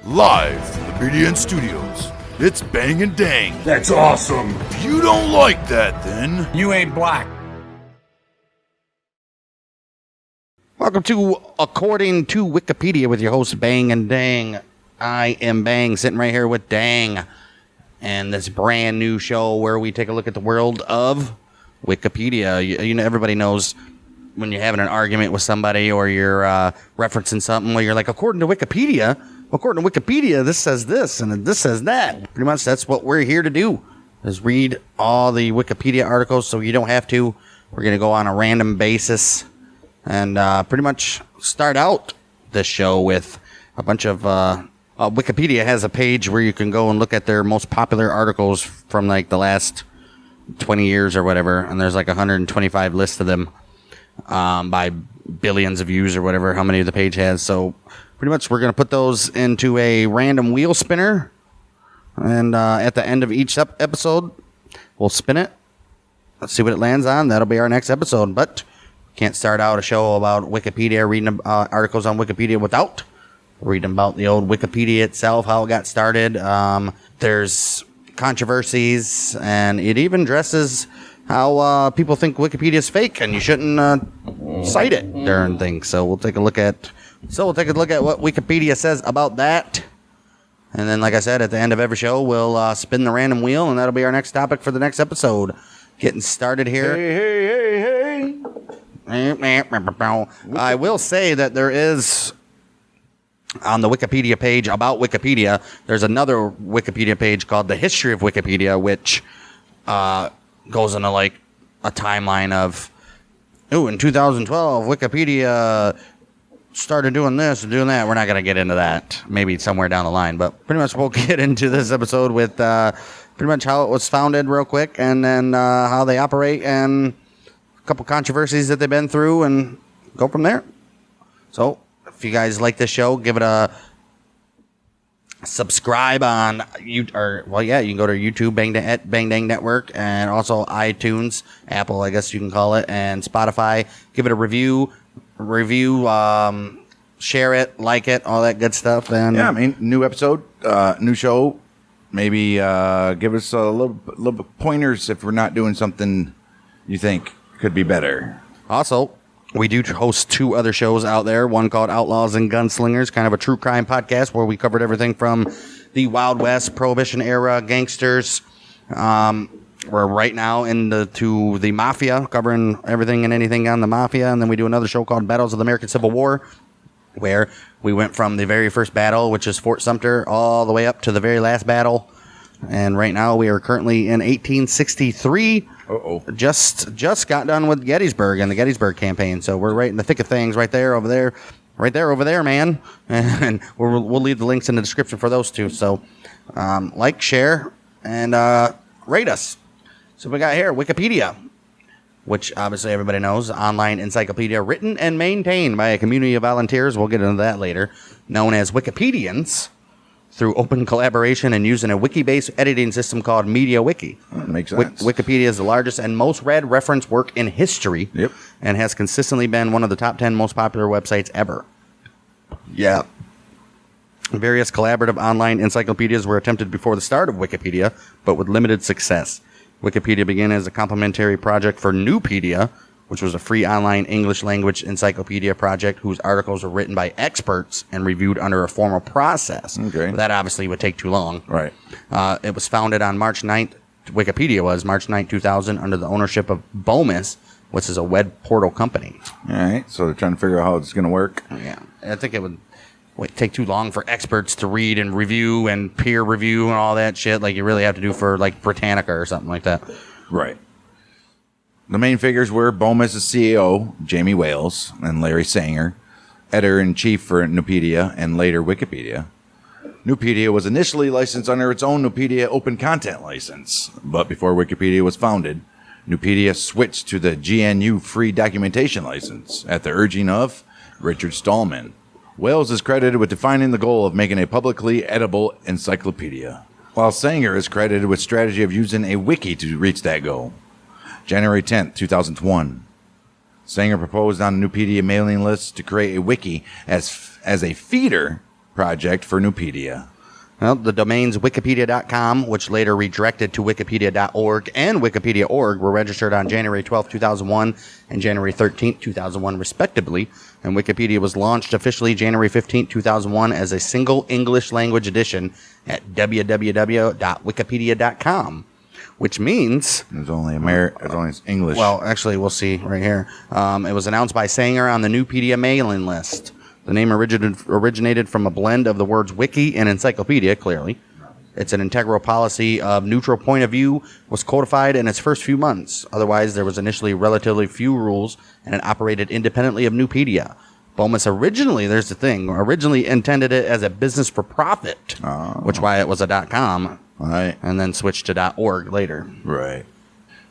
Live from the BDN Studios, it's Bang and Dang. That's awesome. If you don't like that, then You ain't black. Welcome to According to Wikipedia with your host, Bang and Dang. I am Bang, sitting right here with Dang, and this brand new show where we take a look at the world of Wikipedia. You know, everybody knows when you're having an argument with somebody or you're referencing something where you're like, according to Wikipedia, this says this and this says that. Pretty much that's what we're here to do, is read all the Wikipedia articles so you don't have to. We're going to go on a random basis and pretty much start out this show with a bunch of... Wikipedia has a page where you can go and look at their most popular articles from like the last 20 years or whatever, and there's like 125 lists of them by billions of views or whatever, how many the page has. So pretty much we're going to put those into a random wheel spinner, and at the end of each episode, we'll spin it. Let's see what it lands on. That'll be our next episode, but can't start out a show about Wikipedia, reading articles on Wikipedia without reading about the old Wikipedia itself, how it got started. There's controversies, and it even addresses how people think Wikipedia is fake and you shouldn't cite it during things. So we'll take a look at what Wikipedia says about that. And then, like I said, at the end of every show, we'll spin the random wheel, and that'll be our next topic for the next episode. Getting started here. Hey. I will say that there is, on the Wikipedia page about Wikipedia, there's another Wikipedia page called The History of Wikipedia, which goes into like a timeline of, in 2012, Wikipedia started doing this and doing that. We're not going to get into that. Maybe somewhere down the line. But pretty much we'll get into this episode with pretty much how it was founded real quick, and then how they operate, and a couple controversies that they've been through, and go from there. So if you guys like this show, give it a subscribe on you can go to YouTube, Bang Dang Network, and also iTunes, Apple, I guess you can call it, and Spotify. Give it a review, share it, like it, all that good stuff. And Yeah, I mean, new episode, new show. Maybe give us a little bit pointers if we're not doing something you think could be better. Also, we do host two other shows out there. One called Outlaws and Gunslingers, kind of a true crime podcast where we covered everything from the Wild West, Prohibition era, gangsters. We're right now to the Mafia, covering everything and anything on the Mafia. And then we do another show called Battles of the American Civil War, where we went from the very first battle, which is Fort Sumter, all the way up to the very last battle. And right now we are currently in 1863. Just got done with Gettysburg and the Gettysburg campaign. So we're right in the thick of things, right there, over there, man. And we'll leave the links in the description for those two. So like, share, and rate us. So we got here Wikipedia, which obviously everybody knows, online encyclopedia written and maintained by a community of volunteers. We'll get into that later. Known as Wikipedians, through open collaboration and using a wiki-based editing system called MediaWiki. That makes sense. Wikipedia is the largest and most read reference work in history. Yep. And has consistently been one of the top 10 most popular websites ever. Yeah. Various collaborative online encyclopedias were attempted before the start of Wikipedia, but with limited success. Wikipedia began as a complementary project for Nupedia, which was a free online English language encyclopedia project whose articles were written by experts and reviewed under a formal process. Okay. That obviously would take too long. Right. It was founded on March 9th, Wikipedia was March 9th, 2000, under the ownership of Bomis, which is a web portal company. All right. So they're trying to figure out how it's going to work. Yeah. I think it would take too long for experts to read and review and peer review and all that shit like you really have to do for like Britannica or something like that. Right. The main figures were Bomis' CEO, Jamie Wales, and Larry Sanger, editor-in-chief for Nupedia and later Wikipedia. Nupedia was initially licensed under its own Nupedia Open Content license, but before Wikipedia was founded, Nupedia switched to the GNU Free Documentation license at the urging of Richard Stallman. Wales is credited with defining the goal of making a publicly editable encyclopedia, while Sanger is credited with strategy of using a wiki to reach that goal. January 10th, 2001. Sanger proposed on Nupedia mailing lists to create a wiki as a feeder project for Nupedia. Well, the domains wikipedia.com, which later redirected to wikipedia.org, and wikipedia.org were registered on January 12, 2001 and January 13, 2001, respectively. And Wikipedia was launched officially January 15, 2001 as a single English language edition at www.wikipedia.com, which means... It's only it's English. Well, actually, we'll see right here. It was announced by Sanger on the Nupedia mailing list. The name originated from a blend of the words wiki and encyclopedia, clearly. It's an integral policy of neutral point of view, was codified in its first few months. Otherwise, there was initially relatively few rules, and it operated independently of Nupedia. Bomis originally intended it as a business for profit, which why it was a .com, right, and then switched to .org later. Right.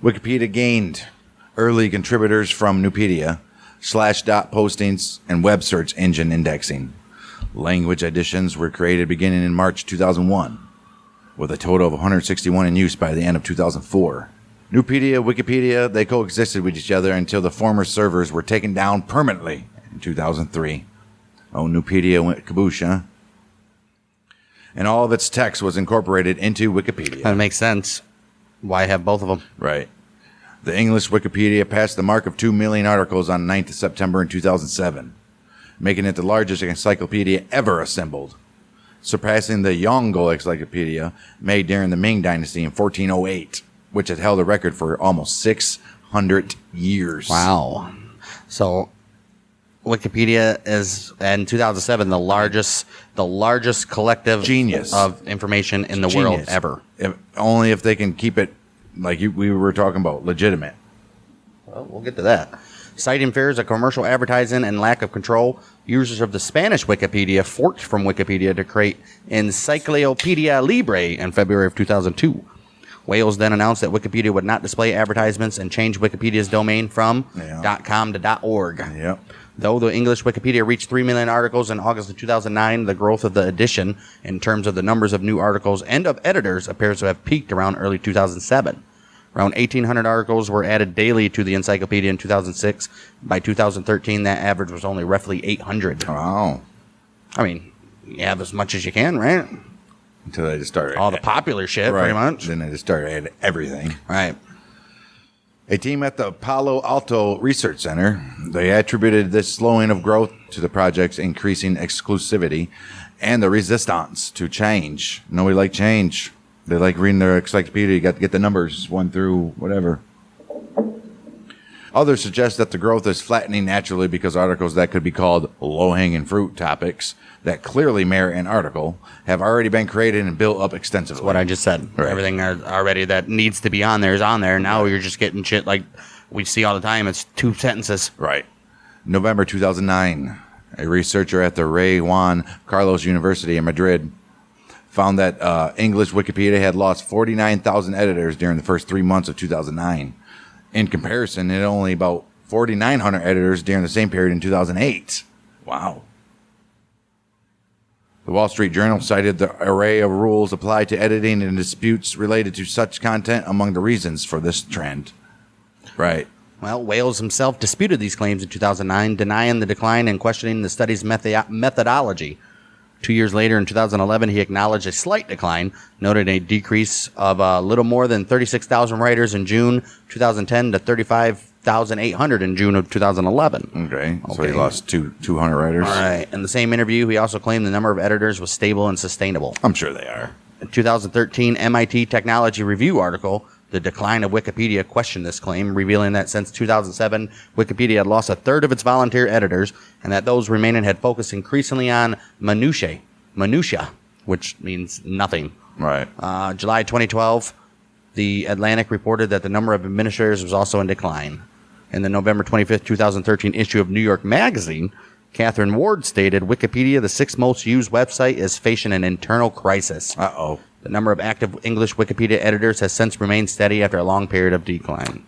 Wikipedia gained early contributors from Nupedia, /dot postings, and web search engine indexing. Language editions were created beginning in March 2001, with a total of 161 in use by the end of 2004. Nupedia, Wikipedia, they coexisted with each other until the former servers were taken down permanently in 2003. Oh, Nupedia went kaboosh, huh? And all of its text was incorporated into Wikipedia. That makes sense. Why have both of them? Right. The English Wikipedia passed the mark of 2 million articles on 9th of September in 2007, making it the largest encyclopedia ever assembled, surpassing the Yongle Encyclopedia made during the Ming Dynasty in 1408, which had held a record for almost 600 years. Wow. So Wikipedia is, in 2007, the largest collective Genius. of information in the world ever. Only if they can keep it, like we were talking about, legitimate. Well, we'll get to that. Citing fears of commercial advertising and lack of control, users of the Spanish Wikipedia forked from Wikipedia to create Enciclopedia Libre in February of 2002. Wales then announced that Wikipedia would not display advertisements and changed Wikipedia's domain from .com to .org. Yep. Though the English Wikipedia reached 3 million articles in August of 2009, the growth of the edition in terms of the numbers of new articles and of editors appears to have peaked around early 2007. Around 1,800 articles were added daily to the encyclopedia in 2006. By 2013, that average was only roughly 800. Wow. I mean, you have as much as you can, right? Until they just started. All the popular shit, right. pretty much. Then they just started adding everything. Right. A team at the Palo Alto Research Center, they attributed this slowing of growth to the project's increasing exclusivity and the resistance to change. Nobody like change. They like reading their encyclopedia. You got to get the numbers 1 through whatever. Others suggest that the growth is flattening naturally because articles that could be called low-hanging fruit topics that clearly merit an article have already been created and built up extensively. What I just said. Right. Everything already that needs to be on there is on there. Now you're just getting shit like we see all the time. It's 2 sentences. Right. November 2009, a researcher at the Rey Juan Carlos University in Madrid found that English Wikipedia had lost 49,000 editors during the first 3 months of 2009. In comparison, it had only about 4,900 editors during the same period in 2008. Wow. The Wall Street Journal cited the array of rules applied to editing and disputes related to such content among the reasons for this trend. Right. Well, Wales himself disputed these claims in 2009, denying the decline and questioning the study's methodology. 2 years later, in 2011, he acknowledged a slight decline, noted a decrease of a little more than 36,000 writers in June 2010 to 35,800 in June of 2011. Okay. So he lost 200 writers. All right. In the same interview, he also claimed the number of editors was stable and sustainable. I'm sure they are. A 2013 MIT Technology Review article, The Decline of Wikipedia, questioned this claim, revealing that since 2007, Wikipedia had lost a third of its volunteer editors, and that those remaining had focused increasingly on minutia, which means nothing. Right. July 2012, The Atlantic reported that the number of administrators was also in decline. In the November 25th, 2013 issue of New York Magazine, Catherine Ward stated, Wikipedia, the 6th most used website, is facing an internal crisis. Uh-oh. The number of active English Wikipedia editors has since remained steady after a long period of decline.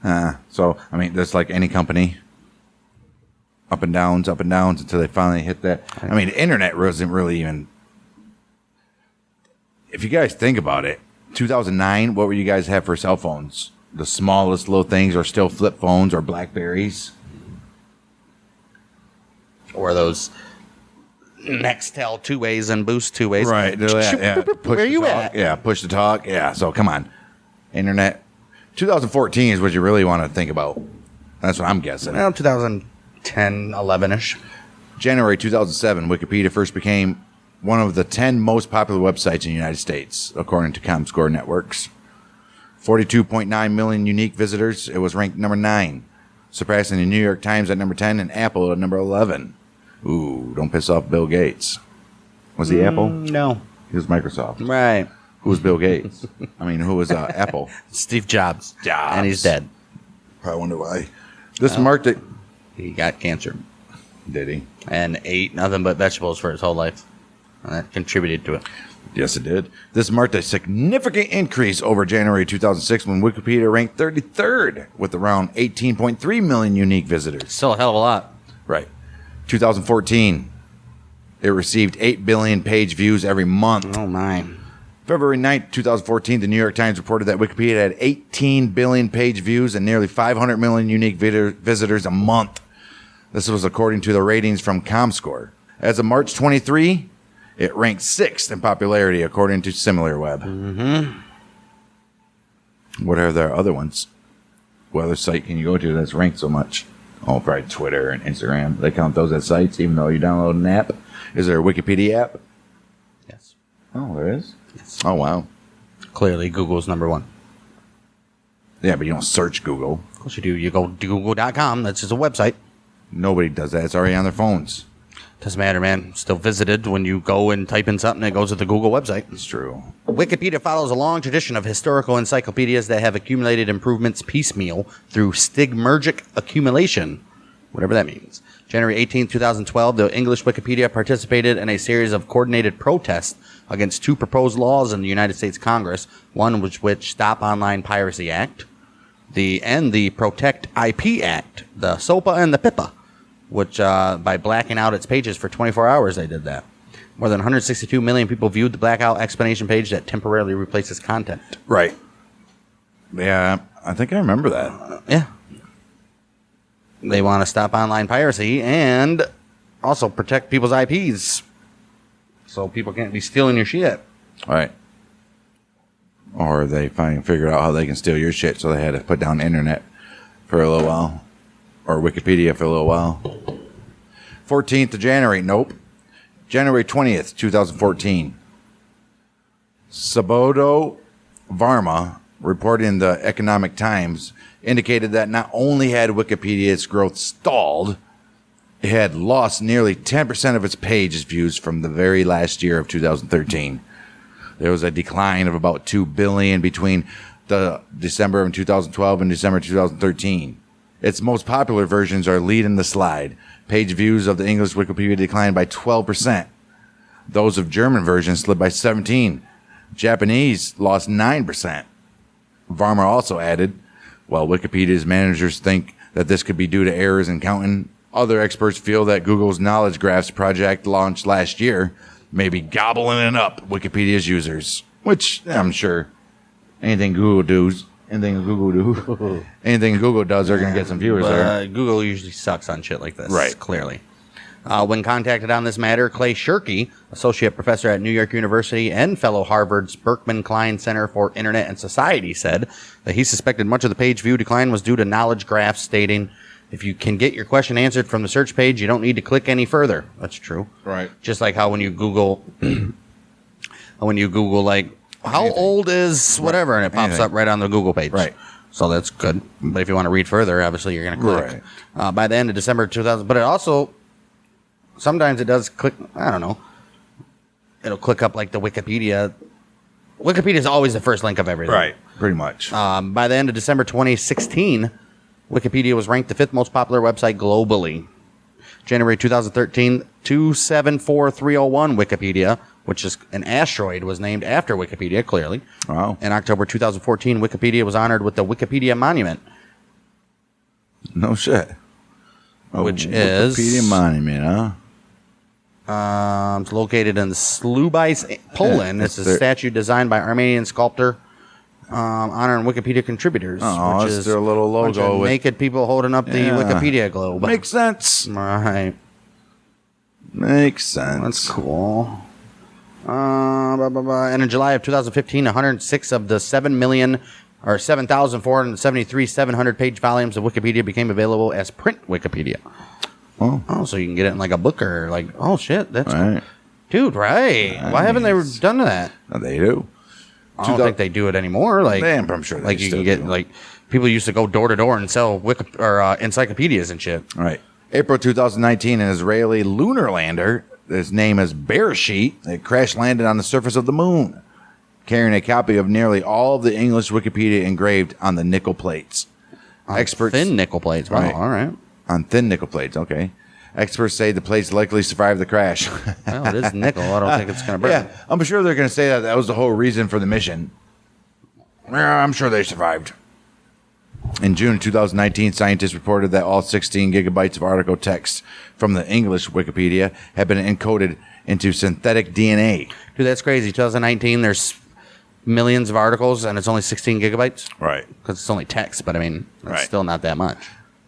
So, I mean, that's like any company. Up and downs until they finally hit that. I mean, the internet wasn't really even... If you guys think about it, 2009, what were you guys have for cell phones? The smallest little things are still flip phones or Blackberries. Or those Nextel 2 ways and Boost 2 ways. Right. Yeah. Where you at? Yeah, push to talk. Yeah, so come on. Internet. 2014 is what you really want to think about. That's what I'm guessing. Well, 2010, 11-ish. January 2007, Wikipedia first became one of the 10 most popular websites in the United States, according to ComScore Networks. 42.9 million unique visitors. It was ranked number 9, surpassing the New York Times at number 10 and Apple at number 11. Ooh, don't piss off Bill Gates. Was he Apple? No. He was Microsoft. Right. Who was Bill Gates? I mean, who was Apple? Steve Jobs. Jobs. And he's dead. I wonder why. This marked it. He got cancer Did he? and ate nothing but vegetables for his whole life. And that contributed to it. Yes, it did. This marked a significant increase over January 2006 when Wikipedia ranked 33rd with around 18.3 million unique visitors. Still a hell of a lot. Right. 2014, it received 8 billion page views every month. Oh, my. February 9th, 2014, the New York Times reported that Wikipedia had 18 billion page views and nearly 500 million unique visitors a month. This was according to the ratings from ComScore. As of March 23, it ranked 6th in popularity according to SimilarWeb. Mm-hmm. What are their other ones? What other site can you go to that's ranked so much? Oh, probably Twitter and Instagram. They count those as sites even though you download an app. Is there a Wikipedia app? Yes. Oh, there is? Yes. Oh, wow. Clearly, Google's number 1. Yeah, but you don't search Google. Of course you do. You go to google.com. That's just a website. Nobody does that. It's already on their phones. Doesn't matter, man. Still visited when you go and type in something. It goes to the Google website. It's true. Wikipedia follows a long tradition of historical encyclopedias that have accumulated improvements piecemeal through stigmergic accumulation, whatever that means. January 18, 2012, the English Wikipedia participated in a series of coordinated protests against 2 proposed laws in the United States Congress, one which Stop Online Piracy Act, and the Protect IP Act, the SOPA and the PIPA, which by blacking out its pages for 24 hours, they did that. More than 162 million people viewed the blackout explanation page that temporarily replaces content. Right. Yeah, I think I remember that. Yeah. They want to stop online piracy and also protect people's IPs so people can't be stealing your shit. All right. Or they figured out how they can steal your shit, so they had to put down internet for a little while. Or Wikipedia for a little while. 14th of January. Nope. January 20th, 2014. Sabodo Varma, reporting in the Economic Times, indicated that not only had Wikipedia's growth stalled, it had lost nearly 10% of its page views from the very last year of 2013. There was a decline of about 2 billion between the December of 2012 and December 2013. Its most popular versions are leading the slide. Page views of the English Wikipedia declined by 12%. Those of German versions slid by 17%. Japanese lost 9%. Varma also added, while Wikipedia's managers think that this could be due to errors in counting, other experts feel that Google's Knowledge Graphs project launched last year may be gobbling it up Wikipedia's users, which I'm sure anything Google does, anything Google does, they're going to get some viewers there. Google usually sucks on shit like this, Right. Clearly. When contacted on this matter, Clay Shirky, associate professor at New York University and fellow Harvard's Berkman Klein Center for Internet and Society, said that he suspected much of the page view decline was due to knowledge graphs, stating, if you can get your question answered from the search page, you don't need to click any further. That's true. Right. Just like how when you Google, like, how old is whatever, and it pops Anything. up right on the Google page. Right. So that's good. But if you want to read further, obviously you're going to click. Right. By the end of December 2000, but it also, sometimes it does click, I don't know, it'll click up like the Wikipedia. Wikipedia is always the first link of everything. Right. Pretty much. By the end of December 2016, Wikipedia was ranked the 5th most popular website globally. January 2013, 274301 Wikipedia, which is an asteroid, was named after Wikipedia, clearly. Wow. In October 2014, Wikipedia was honored with the Wikipedia Monument. No shit. Which is... Wikipedia Monument, huh? It's located in Slubice, Poland. Yeah, it's a statue designed by Armenian sculptor, honoring Wikipedia contributors. Oh, which it's is their little a bunch logo of with- naked people holding up the Yeah. Wikipedia globe. Makes sense. Right. Makes sense. That's cool. And in July of 2015, 106 of the 7,473 700-page volumes of Wikipedia became available as print Wikipedia. Oh, so you can get it in like a book or like, oh shit, that's right. Dude, right. Why haven't they done that? No, they do. I don't think they do it anymore. Like, I'm sure they like you still can get do. like people used to go door to door and sell encyclopedias and shit. Right. April 2019, an Israeli lunar lander, his name is Bereshit, it crash landed on the surface of the moon, carrying a copy of nearly all of the English Wikipedia engraved on the nickel plates. Experts Thin nickel plates. Wow, Right. all right. On thin nickel plates, okay. Experts say the plates likely survived the crash. Well, it is nickel. I don't think it's going to burn. Yeah, I'm sure they're going to say that was the whole reason for the mission. Yeah, I'm sure they survived. In June 2019, scientists reported that all 16 gigabytes of article text from the English Wikipedia had been encoded into synthetic DNA. Dude, that's crazy. 2019, there's millions of articles, and it's only 16 gigabytes? Right. Because it's only text, but I mean, it's Right. still not that much.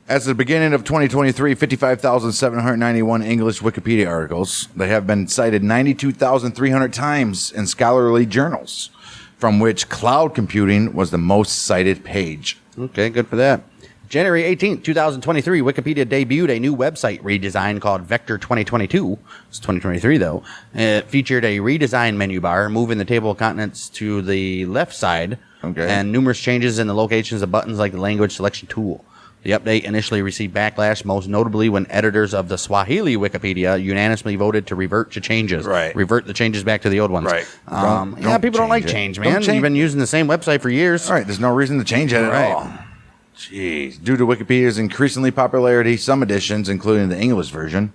As of the beginning of 2023, 55,791 English Wikipedia articles. They have been cited 92,300 times in scholarly journals, from which cloud computing was the most cited page. Okay, good for that. January 18th, 2023, Wikipedia debuted a new website redesign called Vector 2022. It's 2023, though. It featured a redesigned menu bar, moving the table of contents to the left side, and numerous changes in the locations of buttons like the language selection tool. The update initially received backlash, most notably when editors of the Swahili Wikipedia unanimously voted to revert to changes. Right. Revert the changes back to the old ones. Right. People don't like change, man. You've been using the same website for years. All right, there's no reason to change it at all. Jeez. Due to Wikipedia's increasingly popularity, some editions, including the English version,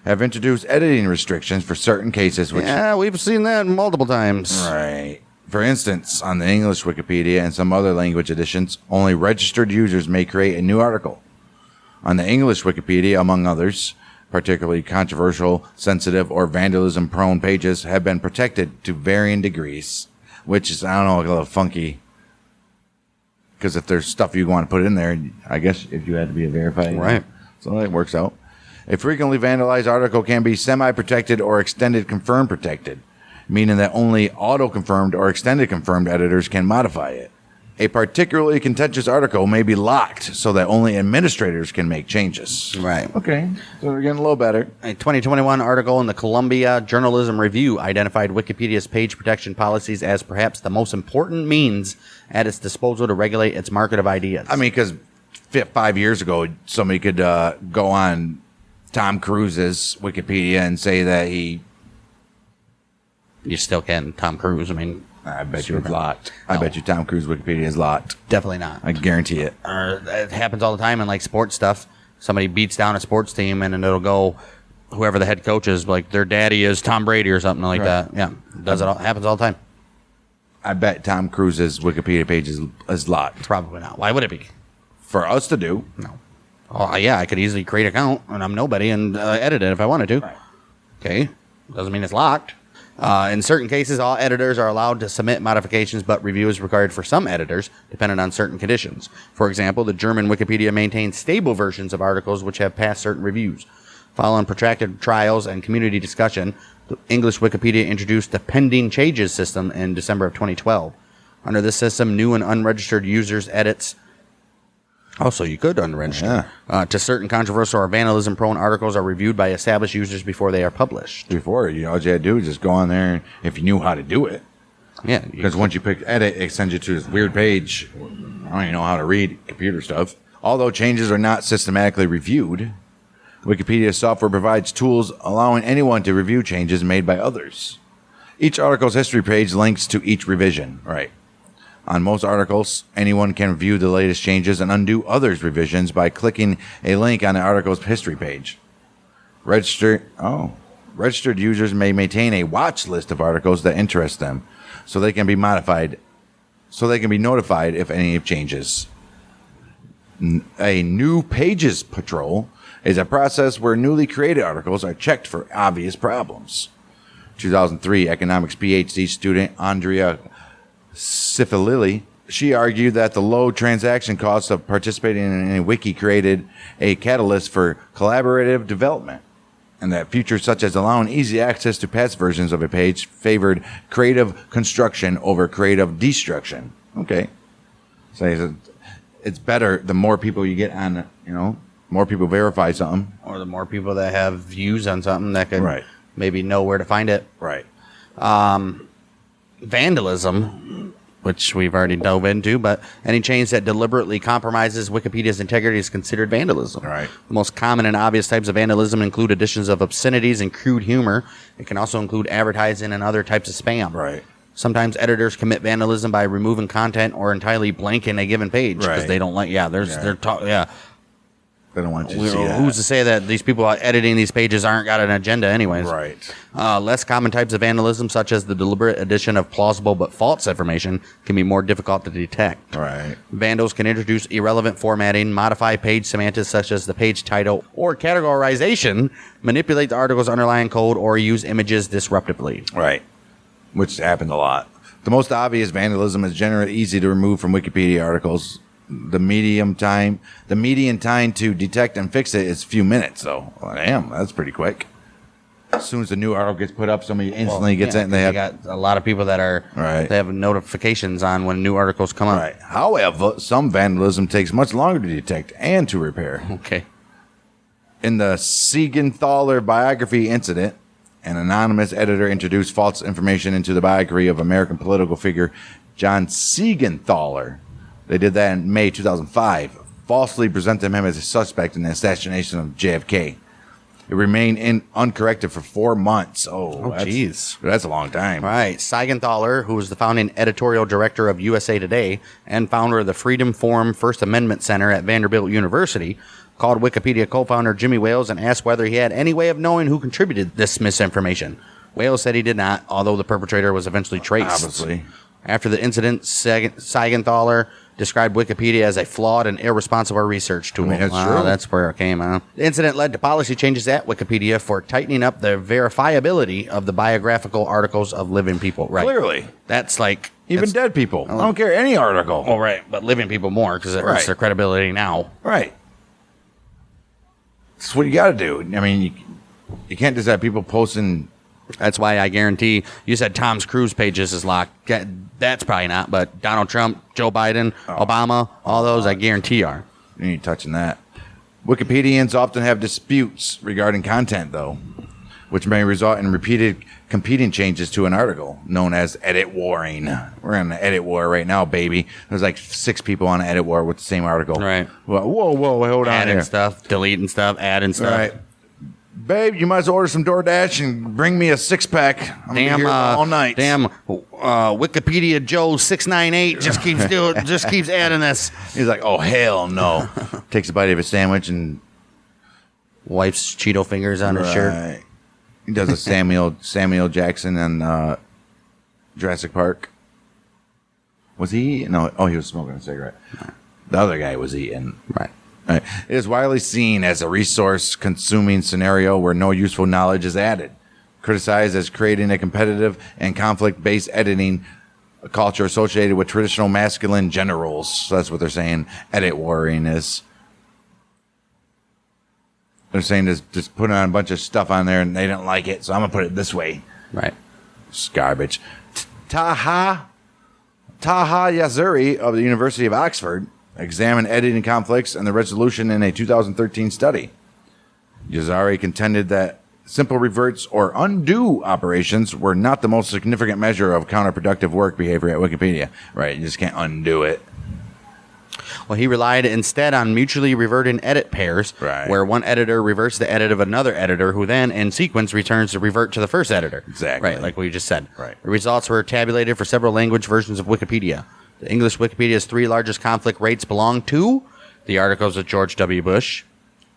have introduced editing restrictions for certain cases. Yeah, we've seen that multiple times. Right. For instance, on the English Wikipedia and some other language editions, only registered users may create a new article. On the English Wikipedia, among others, particularly controversial, sensitive, or vandalism-prone pages have been protected to varying degrees, which is, I don't know, a little funky. Because if there's stuff you want to put in there, I guess if you had to be a verified. Right. So it works out. A frequently vandalized article can be semi-protected or extended confirmed protected, meaning that only auto-confirmed or extended confirmed editors can modify it. A particularly contentious article may be locked so that only administrators can make changes. Right. Okay, so we're getting a little better. A 2021 article in the Columbia Journalism Review identified Wikipedia's page protection policies as perhaps the most important means at its disposal to regulate its market of ideas. I mean, because 5 years ago, somebody could go on Tom Cruise's Wikipedia and say that he... You still can, Tom Cruise. I mean... I bet you it's Superman. locked. I bet you Tom Cruise Wikipedia is locked. Definitely not. I guarantee it. It happens all the time in like sports stuff. Somebody beats down a sports team and then it'll go whoever the head coach is, like their daddy is Tom Brady or something like that. Yeah, happens all the time. I bet Tom Cruise's Wikipedia page is locked. Probably not. Why would it be? For us to do. No. Oh yeah, I could easily create an account and I'm nobody and edit it if I wanted to. Right. Okay, doesn't mean it's locked. In certain cases, all editors are allowed to submit modifications, but review is required for some editors, dependent on certain conditions. For example, the German Wikipedia maintains stable versions of articles which have passed certain reviews. Following protracted trials and community discussion, the English Wikipedia introduced the pending changes system in December of 2012. Under this system, new and unregistered users' edits... Also, you could unregister. Yeah. To certain controversial or vandalism-prone articles are reviewed by established users before they are published. Before, all you had to do is just go on there if you knew how to do it. Yeah. Because once you pick edit, it sends you to this weird page. I don't even know how to read computer stuff. Although changes are not systematically reviewed, Wikipedia software provides tools allowing anyone to review changes made by others. Each article's history page links to each revision. Right. On most articles, anyone can view the latest changes and undo others' revisions by clicking a link on the article's history page. Registered users may maintain a watch list of articles that interest them, so they can be notified if any changes. A new pages patrol is a process where newly created articles are checked for obvious problems. 2003 economics PhD student Andrea Sifilili, she argued that the low transaction costs of participating in a wiki created a catalyst for collaborative development. and that features such as allowing easy access to past versions of a page favored creative construction over creative destruction. Okay. So it's better the more people you get on, more people verify something. Or the more people that have views on something that could Right. maybe know where to find it. Right. Vandalism, which we've already dove into, but any change that deliberately compromises Wikipedia's integrity is considered vandalism. Right. The most common and obvious types of vandalism include additions of obscenities and crude humor. It can also include advertising and other types of spam. Right. Sometimes editors commit vandalism by removing content or entirely blanking a given page because Right. they don't like. They don't want you to see that. Who's to say that these people editing these pages aren't got an agenda anyways? Right. Less common types of vandalism, such as the deliberate addition of plausible but false information, can be more difficult to detect. Right. Vandals can introduce irrelevant formatting, modify page semantics such as the page title or categorization, manipulate the article's underlying code, or use images disruptively. Right. Which happens a lot. The most obvious vandalism is generally easy to remove from Wikipedia articles. The median time to detect and fix it is a few minutes, though. Well, damn, that's pretty quick. As soon as the new article gets put up, somebody instantly gets it, and they got a lot of people that are Right. They have notifications on when new articles come up. Right. However, some vandalism takes much longer to detect and to repair. Okay. In the Siegenthaler biography incident, an anonymous editor introduced false information into the biography of American political figure John Siegenthaler. They did that in May 2005, falsely presenting him as a suspect in the assassination of JFK. It remained uncorrected for 4 months. Oh, jeez. That's a long time. Right. Siegenthaler, who was the founding editorial director of USA Today and founder of the Freedom Forum First Amendment Center at Vanderbilt University, called Wikipedia co-founder Jimmy Wales and asked whether he had any way of knowing who contributed this misinformation. Wales said he did not, although the perpetrator was eventually traced. Obviously. After the incident, Siegenthaler described Wikipedia as a flawed and irresponsible research tool. That's Wow, true. That's where it came out. The incident led to policy changes at Wikipedia for tightening up the verifiability of the biographical articles of living people. Right. Clearly. That's like... Even dead people. I don't care. Any article. Oh, right. But living people more because it hurts Right. their credibility now. Right. That's what you got to do. I mean, you can't just have people posting... That's why I guarantee you said Tom's Cruise pages is locked. That's probably not, but Donald Trump, Joe Biden, Obama, all those I guarantee are. You ain't touching that. Wikipedians often have disputes regarding content, though, which may result in repeated competing changes to an article, known as edit warring. We're in an edit war right now, baby. There's like 6 people on an edit war with the same article. Right. Whoa, hold on Adding here. stuff, deleting stuff, adding stuff. All right. Babe, you might as well order some DoorDash and bring me a 6-pack. I'm gonna be here all night. Wikipedia Joe 698 just keeps adding this. He's like, oh hell no. Takes a bite of his sandwich and Wipes Cheeto fingers on his shirt. Right. He does a Samuel Jackson in Jurassic Park. Was he? No. Oh, he was smoking a cigarette. The other guy was eating. Right. Right. It is widely seen as a resource-consuming scenario where no useful knowledge is added. Criticized as creating a competitive and conflict-based editing culture associated with traditional masculine gender roles. So that's what they're saying. Edit warring is. They're saying just putting on a bunch of stuff on there and they don't like it, so I'm gonna put it this way. Right. It's garbage. Taha Yazuri of the University of Oxford examined editing conflicts and the resolution in a 2013 study. Yazuri contended that simple reverts or undo operations were not the most significant measure of counterproductive work behavior at Wikipedia. Right, you just can't undo it. Well, he relied instead on mutually reverting edit pairs, Right. where one editor reverts the edit of another editor, who then, in sequence, returns the revert to the first editor. Exactly. Right, like we just said. Right. The results were tabulated for several language versions of Wikipedia. The English Wikipedia's 3 largest conflict rates belong to the articles of George W. Bush,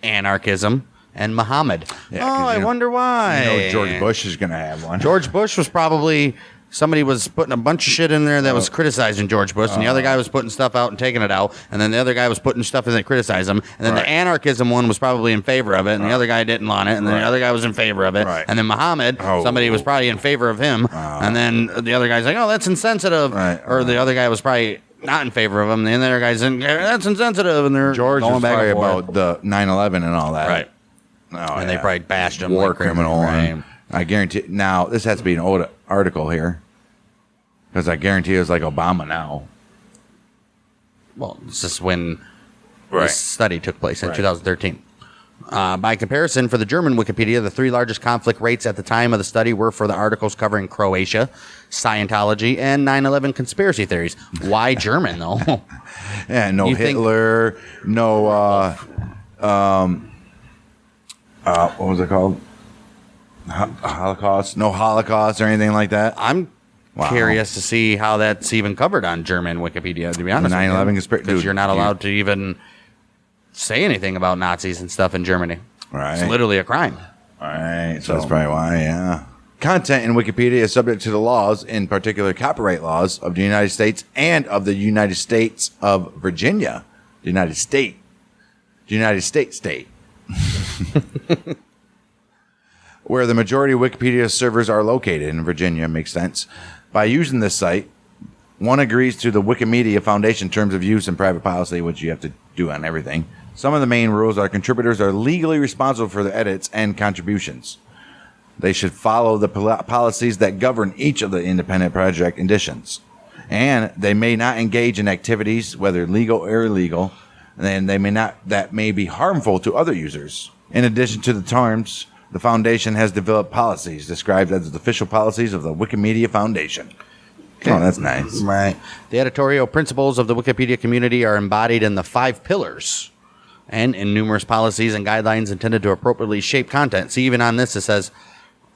anarchism, and Muhammad. Yeah, 'cause, I wonder why. You know George Bush is going to have one. George Bush was probably... Somebody was putting a bunch of shit in there that was criticizing George Bush, and the other guy was putting stuff out and taking it out, and then the other guy was putting stuff in that criticized him, and then Right. the anarchism one was probably in favor of it, and the other guy didn't want it, and then the other guy was in favor of it, Right. and then Muhammad, somebody was probably in favor of him, and then the other guy's like, oh, that's insensitive, Right. or the other guy was probably not in favor of him, and the other guy's in, that's insensitive, and they're George going was back probably and forth. about the 9/11 and all that. Right. and they probably bashed him. War like crazy, criminal. right? And I guarantee. Now, this has to be an old article here. Because I guarantee it was like Obama now. Well, this is when Right. this study took place in 2013. By comparison, for the German Wikipedia, the three largest conflict rates at the time of the study were for the articles covering Croatia, Scientology, and 9/11 conspiracy theories. Why German, though? Yeah, no You think- Hitler, no, what was it called? Holocaust? No Holocaust or anything like that? I'm Wow. curious to see how that's even covered on German Wikipedia, to be honest. 9/11 conspiracy. Because Dude, you're not allowed to even say anything about Nazis and stuff in Germany. Right. It's literally a crime. All right, so that's probably why, yeah. Content in Wikipedia is subject to the laws, in particular copyright laws of the United States and of the United States of Virginia. The United States state. Where the majority of Wikipedia servers are located in Virginia, makes sense. By using this site, one agrees to the Wikimedia Foundation terms of use and private policy, which you have to do on everything. Some of the main rules are contributors are legally responsible for the edits and contributions. They should follow the policies that govern each of the independent project editions. And they may not engage in activities, whether legal or illegal, and they may not that may be harmful to other users. In addition to the terms, the foundation has developed policies described as the official policies of the Wikimedia Foundation. Okay. Oh, that's nice. Right. The editorial principles of the Wikipedia community are embodied in the 5 pillars and in numerous policies and guidelines intended to appropriately shape content. See, even on this, it says,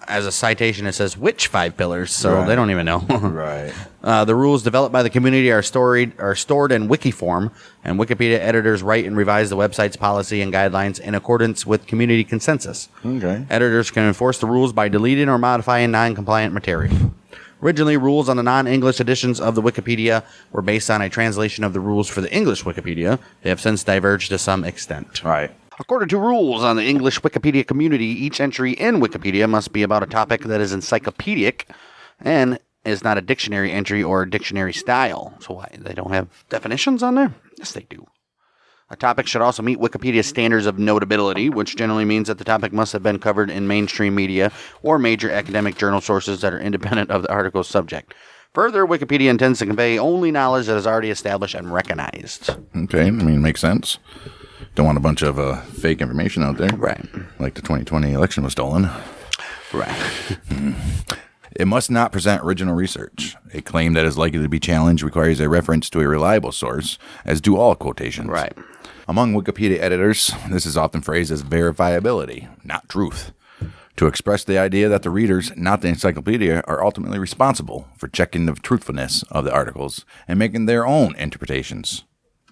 as a citation, it says which 5 pillars, so Right. they don't even know. Right. The rules developed by the community are stored in wiki form, and Wikipedia editors write and revise the website's policy and guidelines in accordance with community consensus. Okay. Editors can enforce the rules by deleting or modifying non-compliant material. Originally, rules on the non-English editions of the Wikipedia were based on a translation of the rules for the English Wikipedia. They have since diverged to some extent. Right. According to rules on the English Wikipedia community, each entry in Wikipedia must be about a topic that is encyclopedic and is not a dictionary entry or a dictionary style. So why? They don't have definitions on there? Yes, they do. A topic should also meet Wikipedia's standards of notability, which generally means that the topic must have been covered in mainstream media or major academic journal sources that are independent of the article's subject. Further, Wikipedia intends to convey only knowledge that is already established and recognized. Okay. I mean, makes sense. Don't want a bunch of fake information out there. Right. Like the 2020 election was stolen. Right. It must not present original research. A claim that is likely to be challenged requires a reference to a reliable source, as do all quotations. Right. Among Wikipedia editors, this is often phrased as verifiability, not truth, to express the idea that the readers, not the encyclopedia, are ultimately responsible for checking the truthfulness of the articles and making their own interpretations.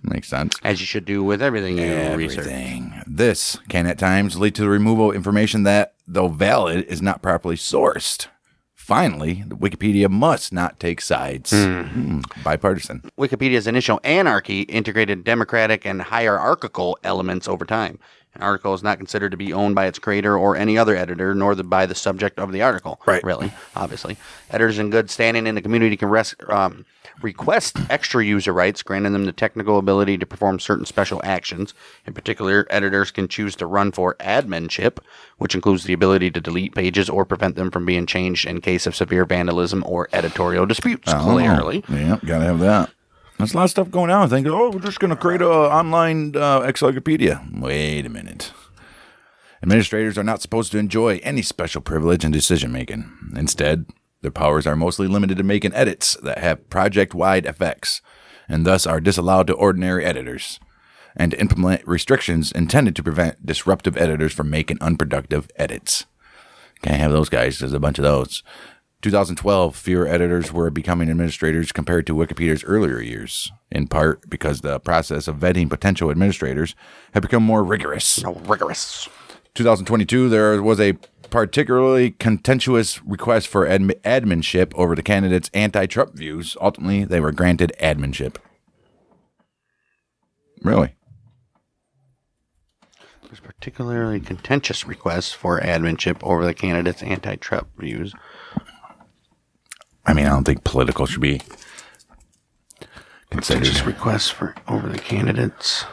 Makes sense. As you should do with everything you research. Everything. This can at times lead to the removal of information that, though valid, is not properly sourced. Finally, the Wikipedia must not take sides. Bipartisan. Wikipedia's initial anarchy integrated democratic and hierarchical elements over time. An article is not considered to be owned by its creator or any other editor, nor by the subject of the article. Right. Really, obviously. Editors in good standing in the community can request extra user rights, granting them the technical ability to perform certain special actions. In particular, editors can choose to run for adminship, which includes the ability to delete pages or prevent them from being changed in case of severe vandalism or editorial disputes, clearly. Yeah, gotta have that. There's a lot of stuff going on. Thinking, we're just going to create an online encyclopedia. Wait a minute. Administrators are not supposed to enjoy any special privilege in decision making. Instead, their powers are mostly limited to making edits that have project-wide effects, and thus are disallowed to ordinary editors, and to implement restrictions intended to prevent disruptive editors from making unproductive edits. Can't have those guys. There's a bunch of those. 2012, fewer editors were becoming administrators compared to Wikipedia's earlier years, in part because the process of vetting potential administrators had become more rigorous. 2022, there was a particularly contentious request for adminship over the candidates' anti-Trump views. Ultimately, they were granted adminship. Really? There's particularly contentious requests for adminship over the candidates' anti-Trump views. I mean, I don't think political should be considered. Contentious requests for over the candidates'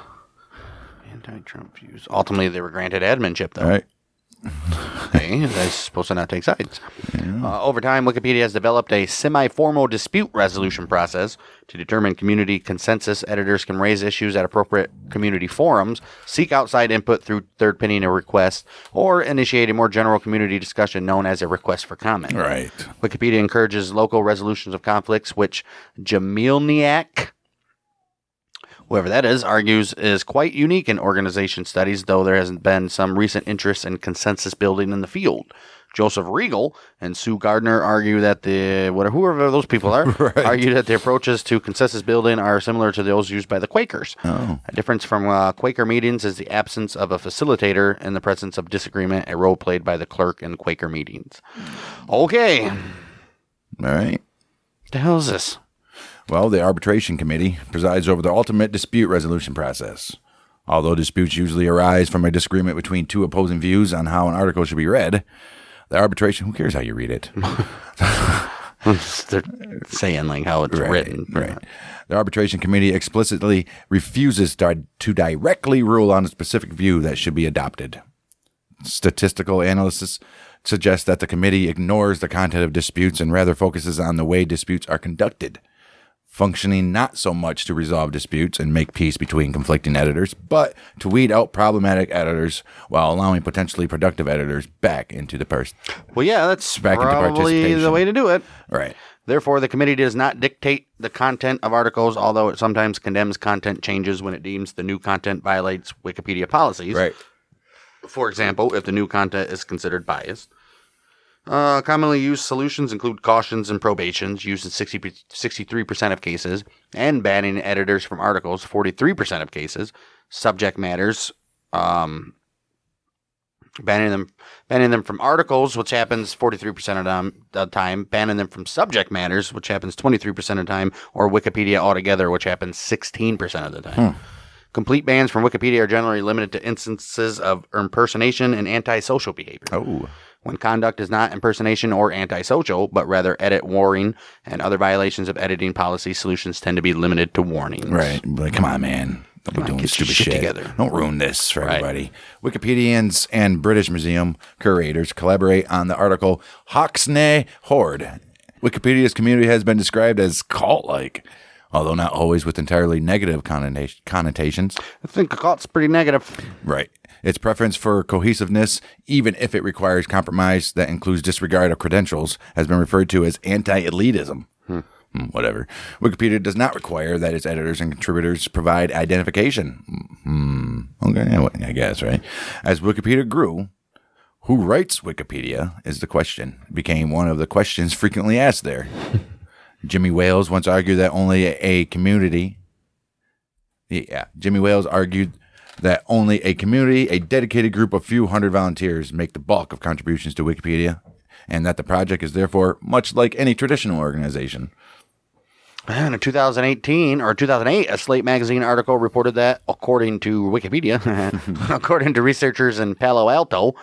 anti-Trump views. Ultimately, they were granted adminship, though. All right. Okay, they're supposed to not take sides. Over time, Wikipedia has developed a semi-formal dispute resolution process to determine community consensus. Editors can raise issues at appropriate community forums, seek outside input through third opinion requests, or initiate a more general community discussion known as a request for comment. Right. Wikipedia encourages local resolutions of conflicts, which Jamilniak, whoever that is, argues is quite unique in organization studies, though there has been some recent interest in consensus building in the field. Joseph Regal and Sue Gardner argue that whoever those people are, argue that the approaches to consensus building are similar to those used by the Quakers. Oh. A difference from Quaker meetings is the absence of a facilitator in the presence of disagreement, a role played by the clerk in Quaker meetings. Okay. All right. What the hell is this? Well, the arbitration committee presides over the ultimate dispute resolution process. Although disputes usually arise from a disagreement between two opposing views on how an article should be read, the arbitration, who cares how you read it? They're saying like how it's written. Right. The arbitration committee explicitly refuses to directly rule on a specific view that should be adopted. Statistical analysis suggests that the committee ignores the content of disputes and rather focuses on the way disputes are conducted, functioning not so much to resolve disputes and make peace between conflicting editors, but to weed out problematic editors while allowing potentially productive editors back into the Well, yeah, that's back into probably participation. the way to do it. Right. Therefore, the committee does not dictate the content of articles, although it sometimes condemns content changes when it deems the new content violates Wikipedia policies. Right. For example, if the new content is considered biased. Commonly used solutions include cautions and probations, used in 63% of cases, and banning editors from articles, 43% of cases. Subject matters, banning them from articles, which happens 43% of the time, banning them from subject matters, which happens 23% of the time, or Wikipedia altogether, which happens 16% of the time. Complete bans from Wikipedia are generally limited to instances of impersonation and antisocial behavior. Oh. When conduct is not impersonation or antisocial, but rather edit warring and other violations of editing policy, solutions tend to be limited to warnings. Right. Like, come on, man. Don't be doing get your stupid shit shit. together. Don't ruin this for everybody. Wikipedians and British Museum curators collaborate on the article Hoxne Horde. Wikipedia's community has been described as cult-like, although not always with entirely negative connotations. I think a cult's pretty negative. Right. Its preference for cohesiveness, even if it requires compromise that includes disregard of credentials, has been referred to as anti-elitism. Whatever. Wikipedia does not require that its editors and contributors provide identification. Okay, I guess, right? As Wikipedia grew, who writes Wikipedia is the question. It became one of the questions frequently asked there. Jimmy Wales once argued that only a community... Jimmy Wales argued that only a community, a dedicated group of few hundred volunteers make the bulk of contributions to Wikipedia, and that the project is therefore much like any traditional organization. In a 2008, a Slate magazine article reported that, according to Wikipedia, according to researchers in Palo Alto,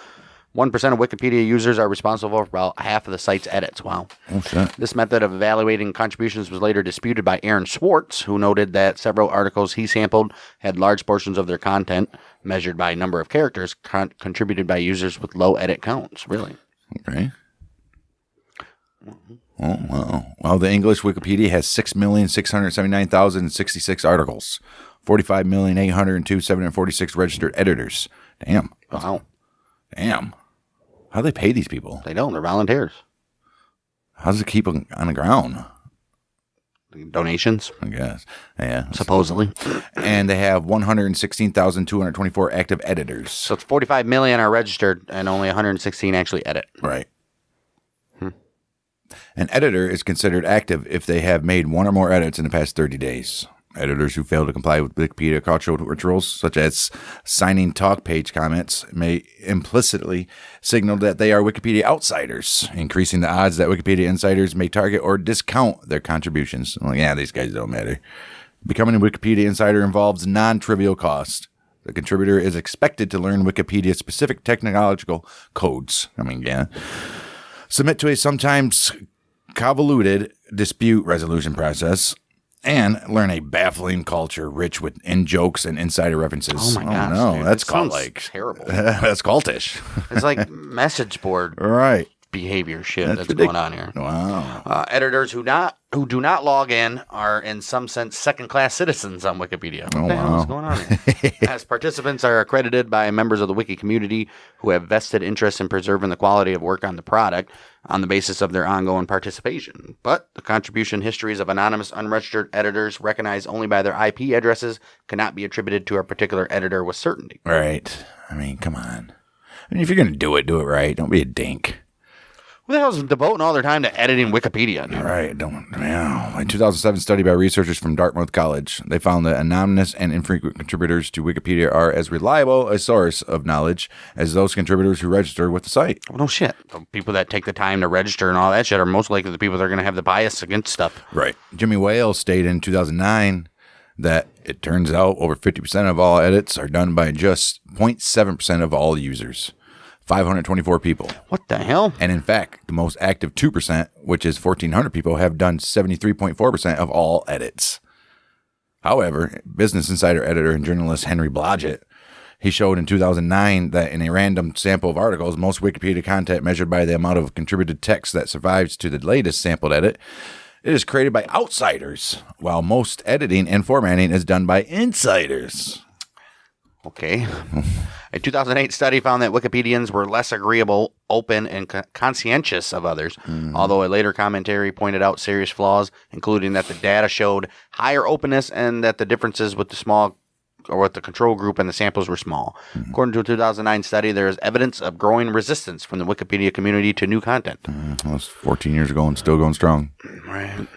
1% of Wikipedia users are responsible for about half of the site's edits. Wow. Oh, shit. This method of evaluating contributions was later disputed by Aaron Swartz, who noted that several articles he sampled had large portions of their content, measured by number of characters, contributed by users with low edit counts. Really? Okay. Oh, wow. Well, the English Wikipedia has 6,679,066 articles, 45,802,746 registered editors. Damn. Wow. Damn. How do they pay these people? They don't. They're volunteers. How does it keep them on the ground? Donations, I guess. Yeah. supposedly. And they have 116,224 active editors. So it's 45 million are registered and only 116 actually edit. Right. An editor is considered active if they have made one or more edits in the past 30 days. Editors who fail to comply with Wikipedia cultural rituals, such as signing talk page comments, may implicitly signal that they are Wikipedia outsiders, increasing the odds that Wikipedia insiders may target or discount their contributions. Well, yeah, these guys don't matter. Becoming a Wikipedia insider involves non-trivial cost. The contributor is expected to learn Wikipedia-specific technological codes. Submit to a sometimes convoluted dispute resolution process, and learn a baffling culture rich with in-jokes and insider references. Oh, my gosh. No, Dude, that's that called sounds like... terrible. That's cultish. It's like message board Right. behavior shit that's ridiculous. going on here. Wow. Editors who do not log in are in some sense second-class citizens on Wikipedia. What the hell is going on here? As participants are accredited by members of the wiki community who have vested interest in preserving the quality of work on the product on the basis of their ongoing participation. But the contribution histories of anonymous unregistered editors recognized only by their IP addresses cannot be attributed to a particular editor with certainty. Right. I mean, come on. I mean, if you're going to do it right. Don't be a dink. Who the hell is devoting all their time to editing Wikipedia, dude? Right. Don't. A 2007 study by researchers from Dartmouth College, they found that anonymous and infrequent contributors to Wikipedia are as reliable a source of knowledge as those contributors who register with the site. Well, no shit. The people that take the time to register and all that shit are most likely the people that are going to have the bias against stuff. Right. Jimmy Wales stated in 2009 that it turns out over 50% of all edits are done by just 0.7% of all users. 524 people. What the hell? And in fact, the most active 2%, which is 1,400 people, have done 73.4% of all edits. However, Business Insider editor and journalist Henry Blodgett, he showed in 2009 that in a random sample of articles, most Wikipedia content measured by the amount of contributed text that survives to the latest sampled edit, it is created by outsiders, while most editing and formatting is done by insiders. Okay. A 2008 study found that Wikipedians were less agreeable, open, and conscientious of others, although a later commentary pointed out serious flaws, including that the data showed higher openness and that the differences with the control group and the samples were small. According to a 2009 study, there is evidence of growing resistance from the Wikipedia community to new content. That was 14 years ago and still going strong. Right.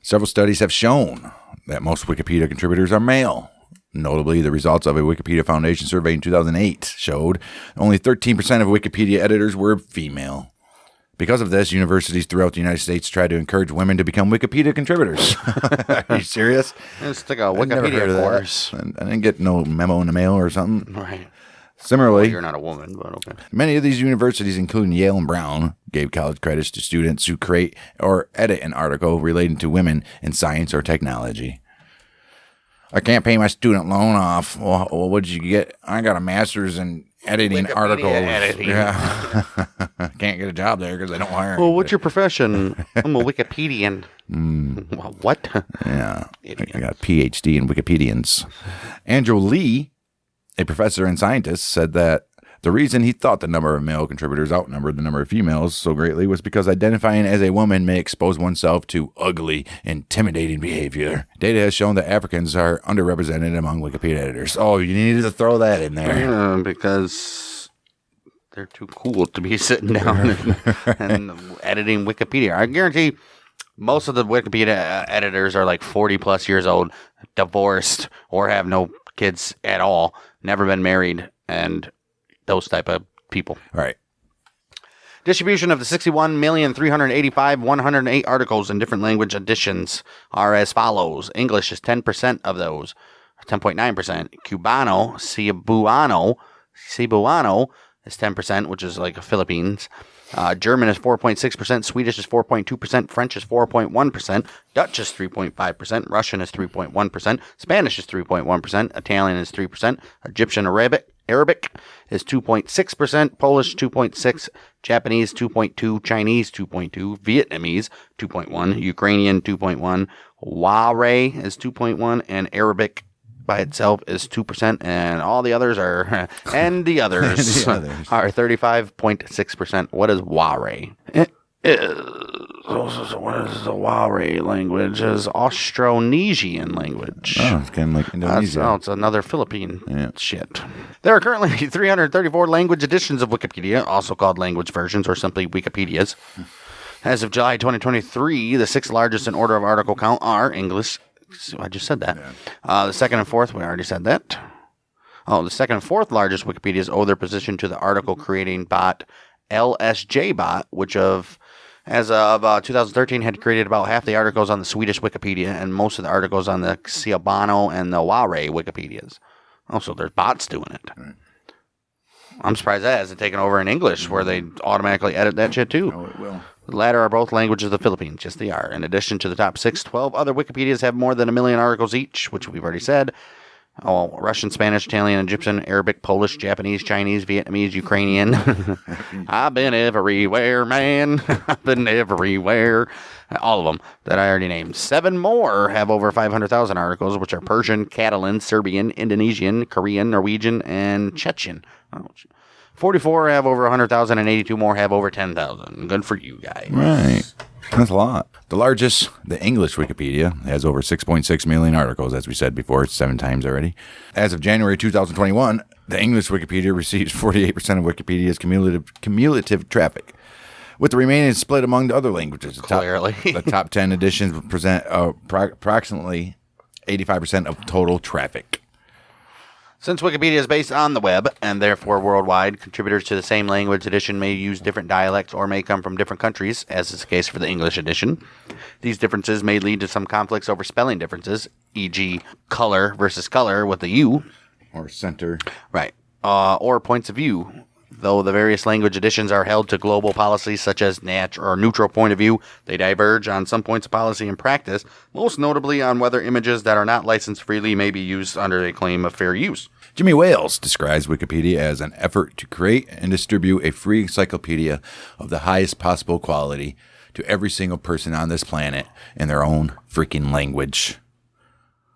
Several studies have shown that most Wikipedia contributors are male. Notably, the results of a Wikipedia Foundation survey in 2008 showed only 13% of Wikipedia editors were female. Because of this, universities throughout the United States tried to encourage women to become Wikipedia contributors. Are you serious? It's like a Wikipedia course. I didn't get no memo in the mail or something. Right. Similarly, You're not a woman, but okay. many of these universities, including Yale and Brown, gave college credits to students who create or edit an article relating to women in science or technology. I can't pay my student loan off. Well, what did you get? I got a master's in editing Wikipedia articles. editing. Yeah. Can't get a job there because they don't hire. Well, what's your profession? I'm a Wikipedian. Well, what? Yeah. Idiot. I got a PhD in Wikipedians. Andrew Lee, a professor and scientist, said that the reason he thought the number of male contributors outnumbered the number of females so greatly was because identifying as a woman may expose oneself to ugly, intimidating behavior. Data has shown that Africans are underrepresented among Wikipedia editors. Oh, you needed to throw that in there. Yeah, because they're too cool to be sitting down and editing Wikipedia. I guarantee most of the Wikipedia editors are like 40 plus years old, divorced, or have no kids at all, never been married, and those type of people. Right. Distribution of the 61,385,108 articles in different language editions are as follows. English is 10% of those, 10.9%. Cubano, Cebuano is 10%, which is like Philippines. German is 4.6%. Swedish is 4.2%. French is 4.1%. Dutch is 3.5%. Russian is 3.1%. Spanish is 3.1%. Italian is 3%. Egyptian Arabic is 2.6%, Polish 2.6%, Japanese 2.2%, Chinese 2.2%, Vietnamese 2.1%, Ukrainian 2.1%, Wari is 2.1%, and Arabic by itself is 2%, and all the others are, and the others, are 35.6%. What is Wari? What is the Wari language? Is Austronesian language. Oh, it's kind of like Indonesia. It's another Philippine shit. There are currently 334 language editions of Wikipedia, also called language versions or simply Wikipedias. As of July 2023, the sixth largest in order of article count are English. I just said that. The second and fourth, we already said that. The second and fourth largest Wikipedias owe their position to the article creating bot LSJbot, which as of 2013 had created about half the articles on the Swedish Wikipedia and most of the articles on the Cebuano and the Wari Wikipedias. Also, there's bots doing it. Right. I'm surprised that hasn't taken over in English, where they automatically edit that shit too. Oh, it will. The latter are both languages of the Philippines. Yes, they are. In addition to the top 6, 12 other Wikipedias have more than 1 million articles each, which we've already said. Oh, Russian, Spanish, Italian, Egyptian, Arabic, Polish, Japanese, Chinese, Vietnamese, Ukrainian. I've been everywhere, man. I've been everywhere. All of them that I already named. 7 more have over 500,000 articles, which are Persian, Catalan, Serbian, Indonesian, Korean, Norwegian, and Chechen. 44 have over 100,000, and 82 more have over 10,000. Good for you guys. Right. That's a lot. The largest, the English Wikipedia, has over 6.6 million articles, as we said before. It's 7 times already. As of January 2021, the English Wikipedia receives 48% of Wikipedia's cumulative traffic, with the remaining split among the other languages. Clearly. The top 10 editions present approximately 85% of total traffic. Since Wikipedia is based on the web, and therefore worldwide, contributors to the same language edition may use different dialects or may come from different countries, as is the case for the English edition. These differences may lead to some conflicts over spelling differences, e.g. color versus color with the U. Or center. Right. Or points of view. Though the various language editions are held to global policies such as neutral point of view, they diverge on some points of policy and practice, most notably on whether images that are not licensed freely may be used under a claim of fair use. Jimmy Wales describes Wikipedia as an effort to create and distribute a free encyclopedia of the highest possible quality to every single person on this planet in their own freaking language.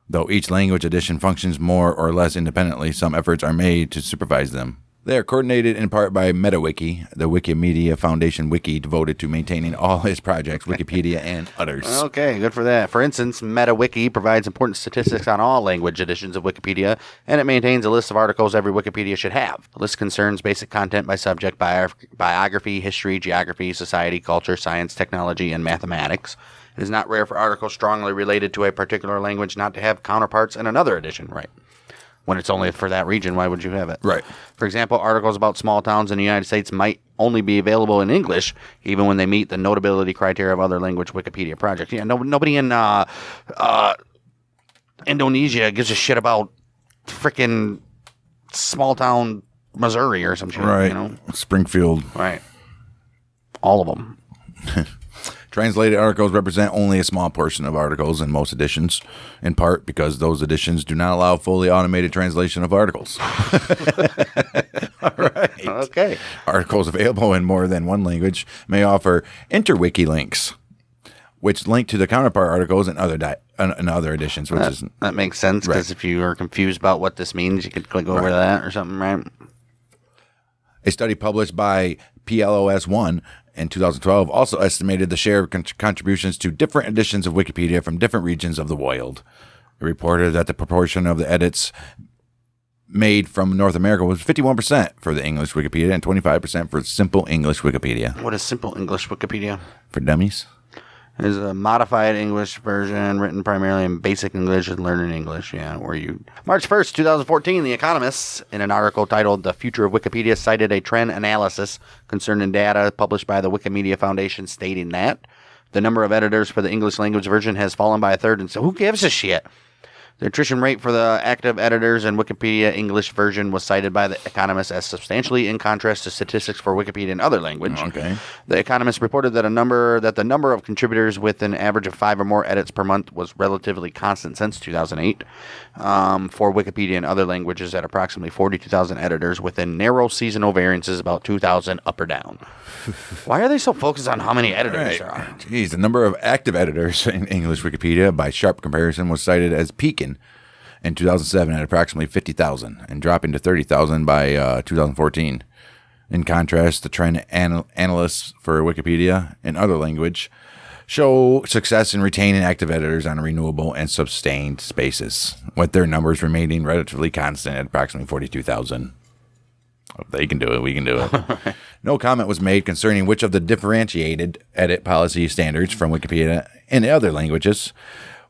Though each language edition functions more or less independently, some efforts are made to supervise them. They are coordinated in part by MetaWiki, the Wikimedia Foundation wiki devoted to maintaining all his projects, Wikipedia and others. Okay, good for that. For instance, MetaWiki provides important statistics on all language editions of Wikipedia, and it maintains a list of articles every Wikipedia should have. The list concerns basic content by subject, biography, history, geography, society, culture, science, technology, and mathematics. It is not rare for articles strongly related to a particular language not to have counterparts in another edition, right? When it's only for that region, why would you have it? Right. For example, articles about small towns in the United States might only be available in English, even when they meet the notability criteria of other language Wikipedia projects. Yeah, nobody in Indonesia gives a shit about frickin' small town Missouri or some shit. Right. You know? Springfield. Right. All of them. Translated articles represent only a small portion of articles in most editions, in part because those editions do not allow fully automated translation of articles. All right. Okay. Articles available in more than one language may offer interwiki links, which link to the counterpart articles in other editions. That makes sense, because right. if you are confused about what this means, you could click over right. to that or something, right? A study published by PLOS1 in 2012 also estimated the share of contributions to different editions of Wikipedia from different regions of the world. It reported that the proportion of the edits made from North America was 51% for the English Wikipedia and 25% for Simple English Wikipedia. What is Simple English Wikipedia? For dummies? It is a modified English version written primarily in basic English and learning English. Yeah, March 1st, 2014, The Economist, in an article titled The Future of Wikipedia, cited a trend analysis concerning data published by the Wikimedia Foundation, stating that the number of editors for the English language version has fallen by a third. And so who gives a shit? The attrition rate for the active editors in Wikipedia English version was cited by The Economist as substantially in contrast to statistics for Wikipedia in other language. Okay. The Economist reported that the number of contributors with an average of 5 or more edits per month was relatively constant since 2008 for Wikipedia in other languages at approximately 42,000 editors within narrow seasonal variances about 2,000 up or down. Why are they so focused on how many editors there are? Jeez, the number of active editors in English Wikipedia by sharp comparison was cited as peaking in 2007 at approximately 50,000 and dropping to 30,000 by 2014. In contrast, the trend analysts for Wikipedia in other language show success in retaining active editors on a renewable and sustained basis, with their numbers remaining relatively constant at approximately 42,000. If they can do it, we can do it. No comment was made concerning which of the differentiated edit policy standards from Wikipedia in other languages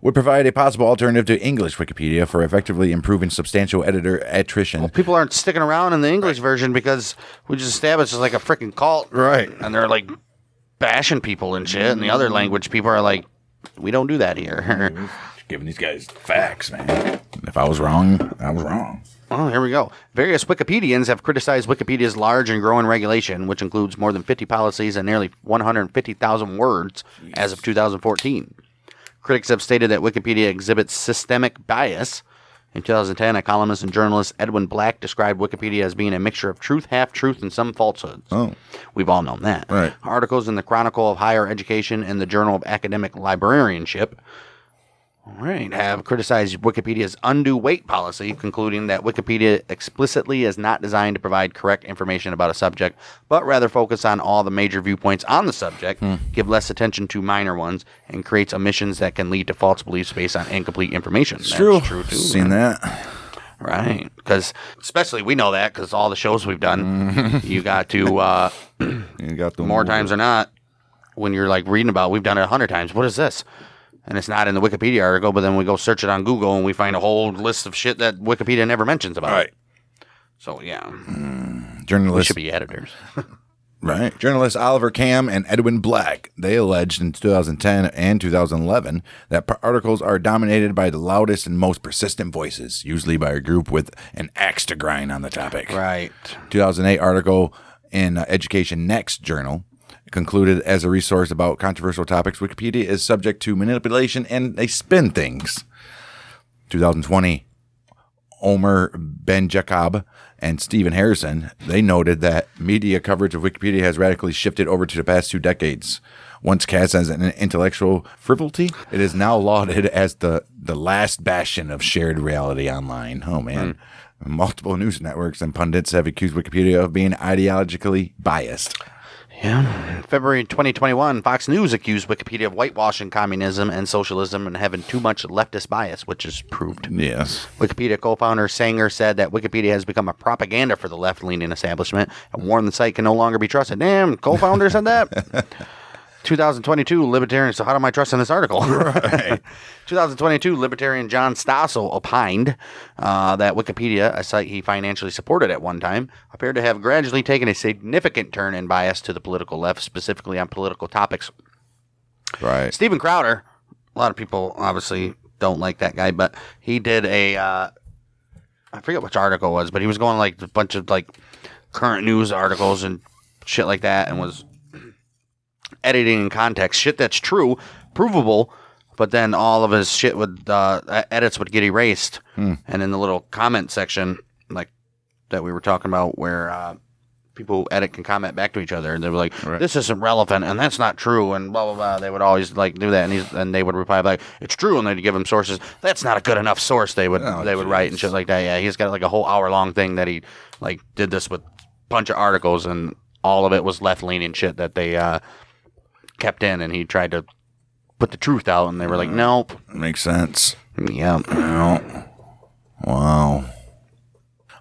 would provide a possible alternative to English Wikipedia for effectively improving substantial editor attrition. Well, people aren't sticking around in the English version because we just established it's like a freaking cult. Right. And they're like bashing people and shit. And the other language people are like, we don't do that here. Giving these guys facts, man. If I was wrong, I was wrong. Oh, here we go. Various Wikipedians have criticized Wikipedia's large and growing regulation, which includes more than 50 policies and nearly 150,000 words as of 2014. Critics have stated that Wikipedia exhibits systemic bias. In 2010, a columnist and journalist, Edwin Black, described Wikipedia as being a mixture of truth, half-truth, and some falsehoods. Oh. We've all known that. Right. Articles in the Chronicle of Higher Education and the Journal of Academic Librarianship have criticized Wikipedia's undue weight policy, concluding that Wikipedia explicitly is not designed to provide correct information about a subject, but rather focus on all the major viewpoints on the subject, give less attention to minor ones, and creates omissions that can lead to false beliefs based on incomplete information. It's That's true. true too. Seen that. Right. Because, especially, we know that because all the shows we've done, you got to, You got the more times or not, when you're like reading about, we've done it 100 times. What is this? And it's not in the Wikipedia article, but then we go search it on Google and we find a whole list of shit that Wikipedia never mentions about Right. it. So, yeah. We Journalists. should be editors. Right. Journalists Oliver Cam and Edwin Black, they alleged in 2010 and 2011 that articles are dominated by the loudest and most persistent voices, usually by a group with an axe to grind on the topic. Right. 2008 article in Education Next journal concluded as a resource about controversial topics, Wikipedia is subject to manipulation and they spin things. 2020, Omer Ben Jacob and Stephen Harrison, they noted that media coverage of Wikipedia has radically shifted over to the past 2 decades. Once cast as an intellectual frivolity, it is now lauded as the last bastion of shared reality online. Oh, man. Multiple news networks and pundits have accused Wikipedia of being ideologically biased. Yeah. February 2021, Fox News accused Wikipedia of whitewashing communism and socialism and having too much leftist bias, which is proved. Yes. Wikipedia co-founder Sanger said that Wikipedia has become a propaganda for the left-leaning establishment and warned the site can no longer be trusted. Damn, co-founder said that? 2022, Libertarian. So how am I trusting this article? Right. 2022, Libertarian John Stossel opined that Wikipedia, a site he financially supported at one time, appeared to have gradually taken a significant turn in bias to the political left, specifically on political topics. Right. Steven Crowder, a lot of people obviously don't like that guy, but he did a, I forget which article it was, but he was going like a bunch of like current news articles and shit like that and was editing in context, shit that's true, provable, but then all of his shit would edits would get erased, and in the little comment section, like that we were talking about, where people who edit can comment back to each other, and they were like, "This isn't relevant," and that's not true, and blah blah blah. They would always like do that, and they would reply like, "It's true," and they'd give him sources. That's not a good enough source. They would write and shit like that. Yeah, he's got like a whole hour-long thing that he like did this with a bunch of articles, and all of it was left-leaning shit that they kept in, and he tried to put the truth out, and they were like, nope. Makes sense. Yeah. Wow.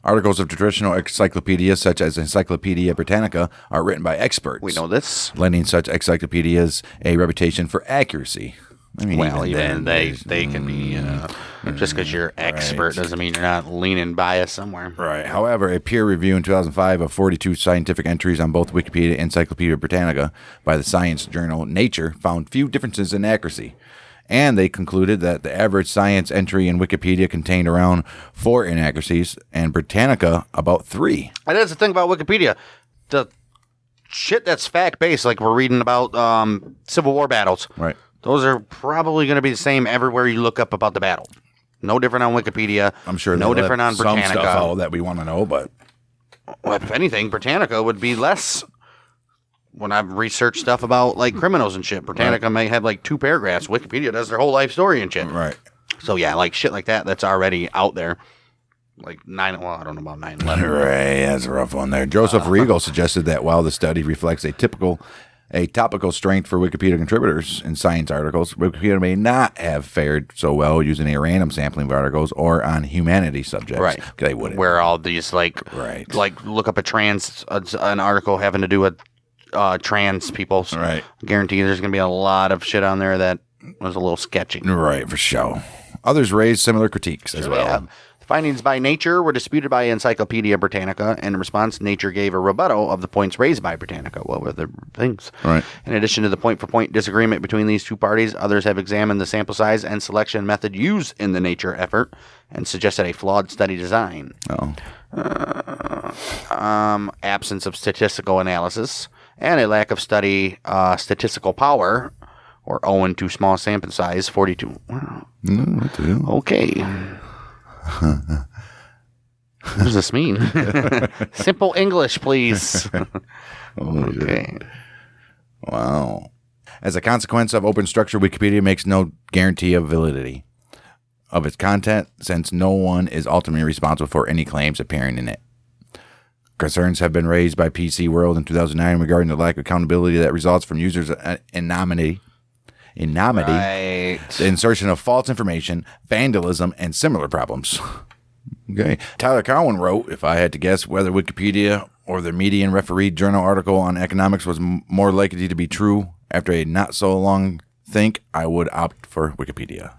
Articles of traditional encyclopedias, such as Encyclopedia Britannica, are written by experts. We know this. Lending such encyclopedias a reputation for accuracy. I mean, Well, even they can be, just because you're expert doesn't mean you're not leaning bias somewhere. Right. However, a peer review in 2005 of 42 scientific entries on both Wikipedia and Encyclopedia Britannica by the science journal Nature found few differences in accuracy. And they concluded that the average science entry in Wikipedia contained around 4 inaccuracies, and Britannica about 3. And that's the thing about Wikipedia. The shit that's fact-based, like we're reading about Civil War battles. Right. Those are probably going to be the same everywhere you look up about the battle. No different on Wikipedia. I'm sure no different on some Britannica. stuff out that we want to know, but Well, if anything, Britannica would be less. When I've researched stuff about like criminals and shit, Britannica may have like 2 paragraphs. Wikipedia does their whole life story and shit. right. So yeah, like shit like that. That's already out there. Like I don't know about 9/11. Right, that's a rough one there. Joseph Regal suggested that while the study reflects a topical strength for Wikipedia contributors in science articles, Wikipedia may not have fared so well using a random sampling of articles or on humanity subjects. Right. They wouldn't. Where all these like look up an article having to do with trans people. Right. Guarantee there's going to be a lot of shit on there that was a little sketchy. Right, for sure. Others raised similar critiques as well. Yeah. The findings by Nature were disputed by Encyclopedia Britannica, and in response, Nature gave a rebuttal of the points raised by Britannica. What were the things? Right. In addition to the point-for-point disagreement between these two parties, others have examined the sample size and selection method used in the Nature effort and suggested a flawed study design. Absence of statistical analysis and a lack of statistical power, or owing to small sample size, 42. Wow. What the hell? Okay. What does this mean? Simple English, please. Okay. Wow. As a consequence of open structure, Wikipedia makes no guarantee of validity of its content, since no one is ultimately responsible for any claims appearing in it. Concerns have been raised by PC World in 2009 regarding the lack of accountability that results from users' anonymity, Right. the insertion of false information, vandalism, and similar problems. Okay. Tyler Cowen wrote, if I had to guess whether Wikipedia or the median refereed journal article on economics was more likely to be true after a not so long think, I would opt for Wikipedia.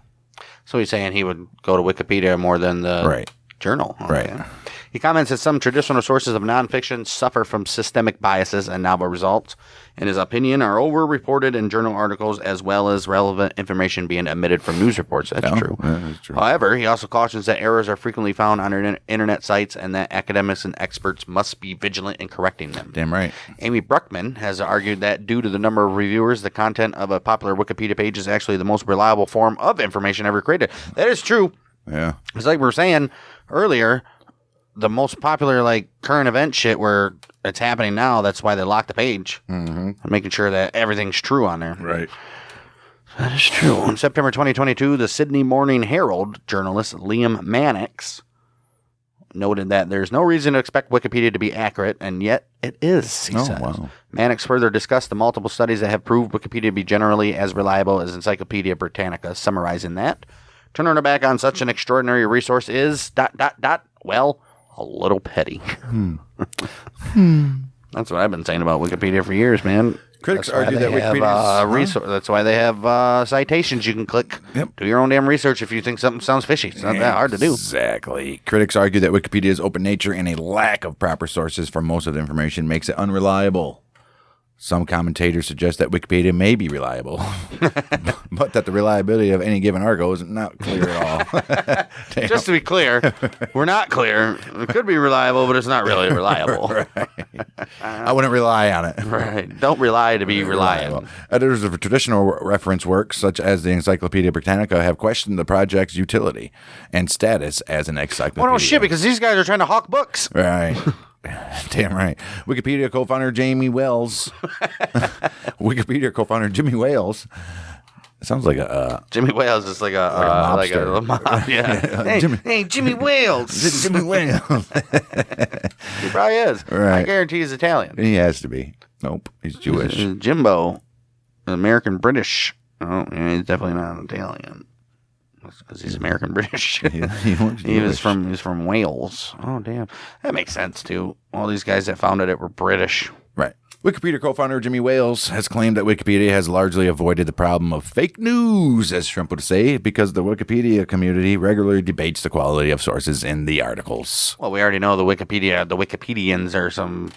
So he's saying he would go to Wikipedia more than the journal. Okay. Right. He comments that some traditional sources of nonfiction suffer from systemic biases and novel results. In his opinion, are over-reported in journal articles, as well as relevant information being omitted from news reports. That's true. That is true. However, he also cautions that errors are frequently found on internet sites and that academics and experts must be vigilant in correcting them. Damn right. Amy Bruckman has argued that due to the number of reviewers, the content of a popular Wikipedia page is actually the most reliable form of information ever created. That is true. Yeah. It's like we were saying earlier, the most popular current event shit where it's happening now, that's why they lock the page. Mm-hmm. Making sure that everything's true on there. Right. That is true. In September 2022, the Sydney Morning Herald journalist Liam Mannix noted that there's no reason to expect Wikipedia to be accurate, and yet it is, he says. Wow. Mannix further discussed the multiple studies that have proved Wikipedia to be generally as reliable as Encyclopedia Britannica, summarizing that. Turning our back on such an extraordinary resource is ... well, a little petty. That's what I've been saying about Wikipedia for years, man. Critics argue that Wikipedia that's why they have citations you can click. Yep. Do your own damn research if you think something sounds fishy. It's not that hard to do. Exactly. Critics argue that Wikipedia's open nature and a lack of proper sources for most of the information makes it unreliable. Some commentators suggest that Wikipedia may be reliable, but that the reliability of any given article is not clear at all. Just to be clear, we're not clear. It could be reliable, but it's not really reliable. Right. I wouldn't rely on it. Right. Don't rely to be reliant. Editors of traditional reference works, such as the Encyclopedia Britannica, have questioned the project's utility and status as an encyclopedia. Well, no shit, because these guys are trying to hawk books. Right. Damn right. Wikipedia co-founder Jamie Wales. Wikipedia co-founder Jimmy Wales. Sounds like a Jimmy Wales is like a mob. Yeah. Jimmy Wales. Jimmy Wales. He probably is. Right. I guarantee he's Italian. He has to be. Nope. He's Jewish. Jimbo, American British. Oh, yeah, he's definitely not Italian. Because he's American British. He was from Wales. Oh, damn. That makes sense, too. All these guys that founded it were British. Right. Wikipedia co-founder Jimmy Wales has claimed that Wikipedia has largely avoided the problem of fake news, as Trump would say, because the Wikipedia community regularly debates the quality of sources in the articles. Well, we already know the Wikipedians are some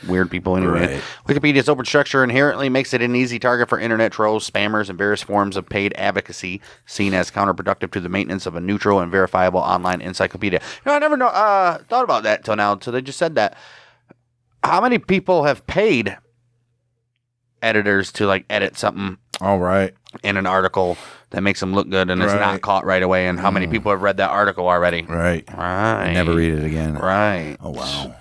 weird people anyway. Right. Wikipedia's open structure inherently makes it an easy target for internet trolls, spammers, and various forms of paid advocacy, seen as counterproductive to the maintenance of a neutral and verifiable online encyclopedia. I never thought about that till now, until they just said that. How many people have paid editors to edit something All right. in an article that makes them look good and it's not caught right away? And how many people have read that article already? Right. Right. Never read it again. Right. Oh, wow.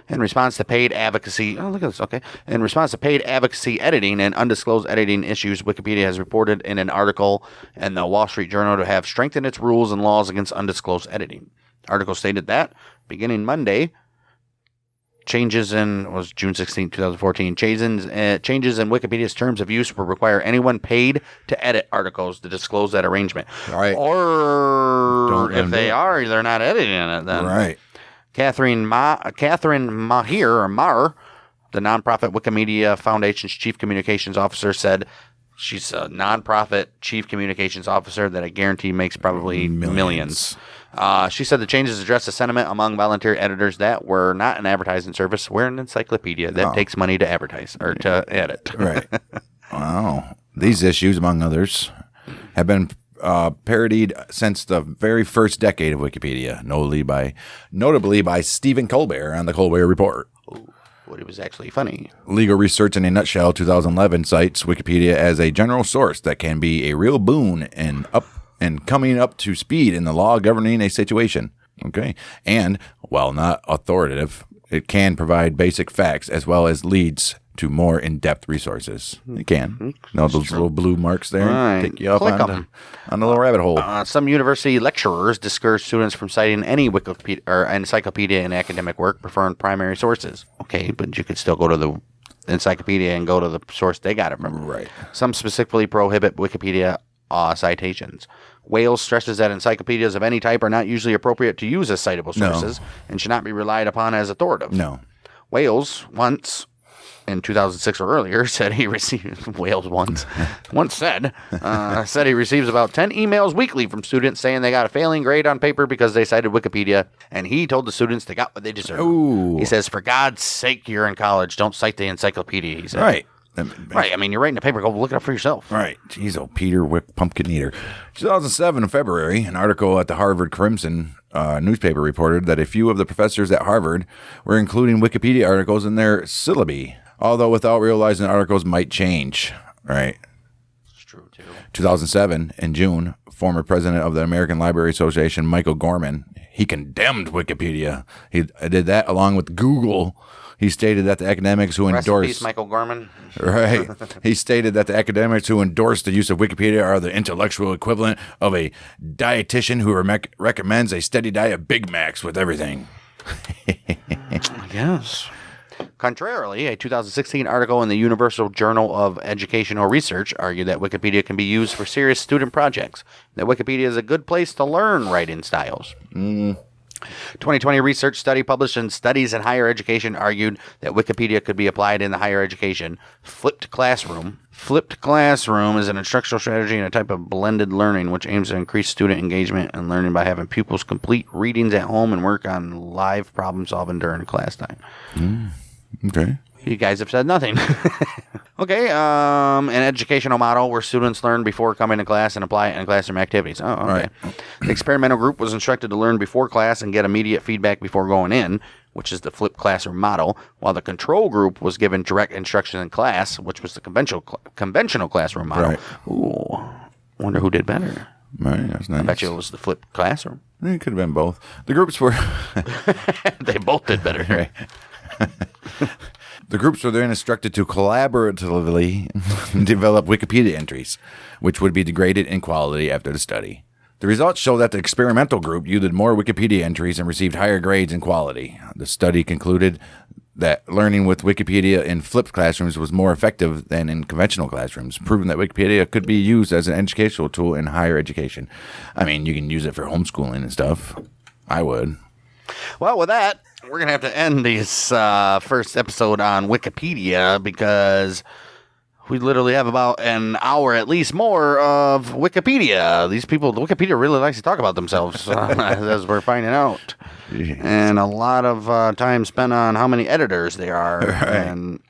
In response to paid advocacy, look at this, okay. In response to paid advocacy editing and undisclosed editing issues, Wikipedia has reported in an article in the Wall Street Journal to have strengthened its rules and laws against undisclosed editing. The article stated that, beginning Monday, changes in June 16, 2014. Changes in Wikipedia's terms of use will require anyone paid to edit articles to disclose that arrangement. Right. Or if they are, they're not editing it then. Right. Catherine Maher, the nonprofit Wikimedia Foundation's chief communications officer, said She's a nonprofit chief communications officer that I guarantee makes probably millions. She said the changes address the sentiment among volunteer editors that we're not an advertising service. We're an encyclopedia that takes money to advertise or to edit. Right. Wow. These issues, among others, have been parodied since the very first decade of Wikipedia, notably by Stephen Colbert on the Colbert Report. But it was actually funny. Legal Research in a Nutshell 2011 cites Wikipedia as a general source that can be a real boon and coming up to speed in the law governing a situation. Okay. And while not authoritative, it can provide basic facts as well as leads to more in-depth resources. It can. Those little blue marks there. Right. Take you up on the little rabbit hole. Some university lecturers discourage students from citing any Wikipedia or encyclopedia in academic work, preferring primary sources. Okay, but you could still go to the encyclopedia and go to the source they got it from. Right. Some specifically prohibit Wikipedia citations. Wales stresses that encyclopedias of any type are not usually appropriate to use as citable sources and should not be relied upon as authoritative. No. Wales once, in 2006 or earlier, said he received said he receives about 10 emails weekly from students saying they got a failing grade on paper because they cited Wikipedia, and he told the students they got what they deserve. Ooh. He says, for God's sake, you're in college. Don't cite the encyclopedia, he said. Right. Right. I mean, you're writing a paper. Go look it up for yourself. Right. Jeez, old Peter Wick Pumpkin Eater. 2007, in February, an article at the Harvard Crimson newspaper reported that a few of the professors at Harvard were including Wikipedia articles in their syllabi, although without realizing articles might change. Right. It's true, too. 2007, in June, former president of the American Library Association, Michael Gorman, he condemned Wikipedia. He did that along with Google. He stated that the academics who Rest in endorse... peace, Michael Gorman. Right. He stated that the academics who endorse the use of Wikipedia are the intellectual equivalent of a dietitian who recommends a steady diet of Big Macs with everything. Yes. Contrarily, a 2016 article in the Universal Journal of Educational Research argued that Wikipedia can be used for serious student projects, that Wikipedia is a good place to learn writing styles. 2020 research study published in Studies in Higher Education argued that Wikipedia could be applied in the higher education. Flipped Classroom is an instructional strategy and a type of blended learning which aims to increase student engagement and learning by having pupils complete readings at home and work on live problem solving during class time. Okay. You guys have said nothing. Okay, an educational model where students learn before coming to class and apply it in classroom activities. Oh, okay. Right. The experimental group was instructed to learn before class and get immediate feedback before going in, which is the flipped classroom model, while the control group was given direct instruction in class, which was the conventional classroom model. Right. Ooh, wonder who did better. Right, that's nice. I bet you it was the flipped classroom. It could have been both. The groups were... They both did better. Right. The groups were then instructed to collaboratively develop Wikipedia entries, which would be degraded in quality after the study. The results show that the experimental group yielded more Wikipedia entries and received higher grades in quality. The study concluded that learning with Wikipedia in flipped classrooms was more effective than in conventional classrooms, proving that Wikipedia could be used as an educational tool in higher education. I mean, you can use it for homeschooling and stuff. I would. Well, with that, we're going to have to end this first episode on Wikipedia because we literally have about an hour at least more of Wikipedia. These people, Wikipedia really likes to talk about themselves, as we're finding out. Jeez. And a lot of time spent on how many editors there are. Right. And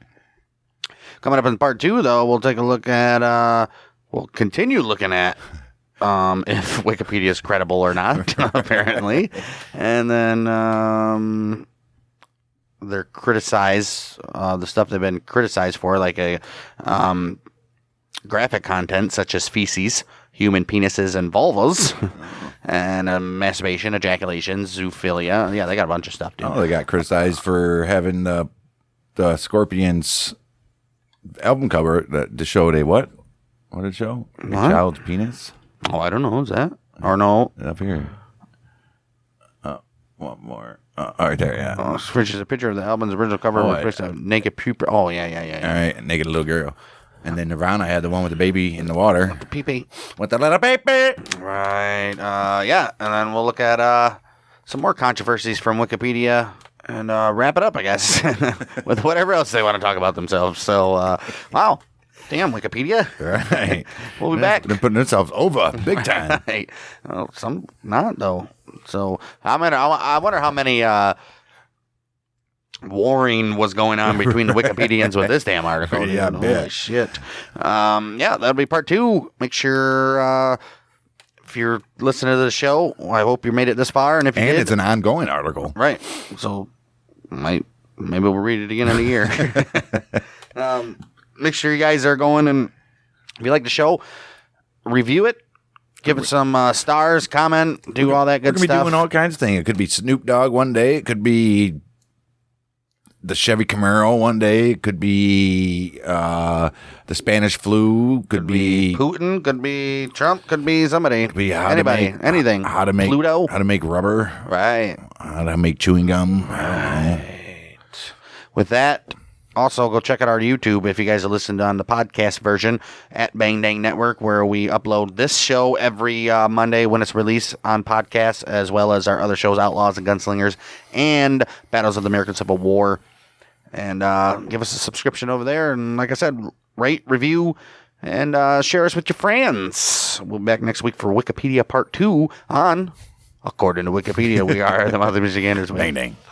coming up in part 2, though, we'll take a look at, we'll continue looking at if Wikipedia is credible or not, apparently. And then they're criticized, the stuff they've been criticized for, like a graphic content such as feces, human penises and vulvas, and masturbation, ejaculation, zoophilia. Yeah, they got a bunch of stuff, dude. Oh, they got criticized for having the Scorpions album cover that showed a what? What did it show? A child's penis? Oh, I don't know. Is that? Or no? Up here. One more. Right there, yeah. Oh, which is a picture of the album's original cover with a naked pupa. Oh, yeah. All right, naked little girl. And then Nirvana had the one with the baby in the water. The pee-pee. With the little baby. Right. Yeah. And then we'll look at some more controversies from Wikipedia and wrap it up, I guess, with whatever else they want to talk about themselves. So, wow. Damn, Wikipedia. Right. We'll be back. They're putting themselves over big time. Right. Well, some not though. So I wonder how many warring was going on between the Wikipedians with this damn article. Yeah, I dude. bet. Holy shit. Yeah, that'll be part 2. Make sure if you're listening to the show, I hope you made it this far, and if you did, It's an ongoing article. right. So maybe we'll read it again in a year. Make sure you guys are going, and if you like the show, review it. Give it some stars, comment, do all that good We're going to be stuff. doing all kinds of things. It could be Snoop Dogg one day. It could be the Chevy Camaro one day. It could be the Spanish flu. Could be Putin, could be Trump, could be somebody. could be how anybody, to make, anything. How to make Pluto. How to make rubber. Right. How to make chewing gum. With that, also go check out our YouTube if you guys are listening on the podcast version at Bang Dang Network, where we upload this show every Monday when it's released on podcast, as well as our other shows, Outlaws and Gunslingers and Battles of the American Civil War. And give us a subscription over there. And like I said, rate, review, and share us with your friends. We'll be back next week for Wikipedia Part 2 on According to Wikipedia. We are the Mother Michiganders. Bang dang.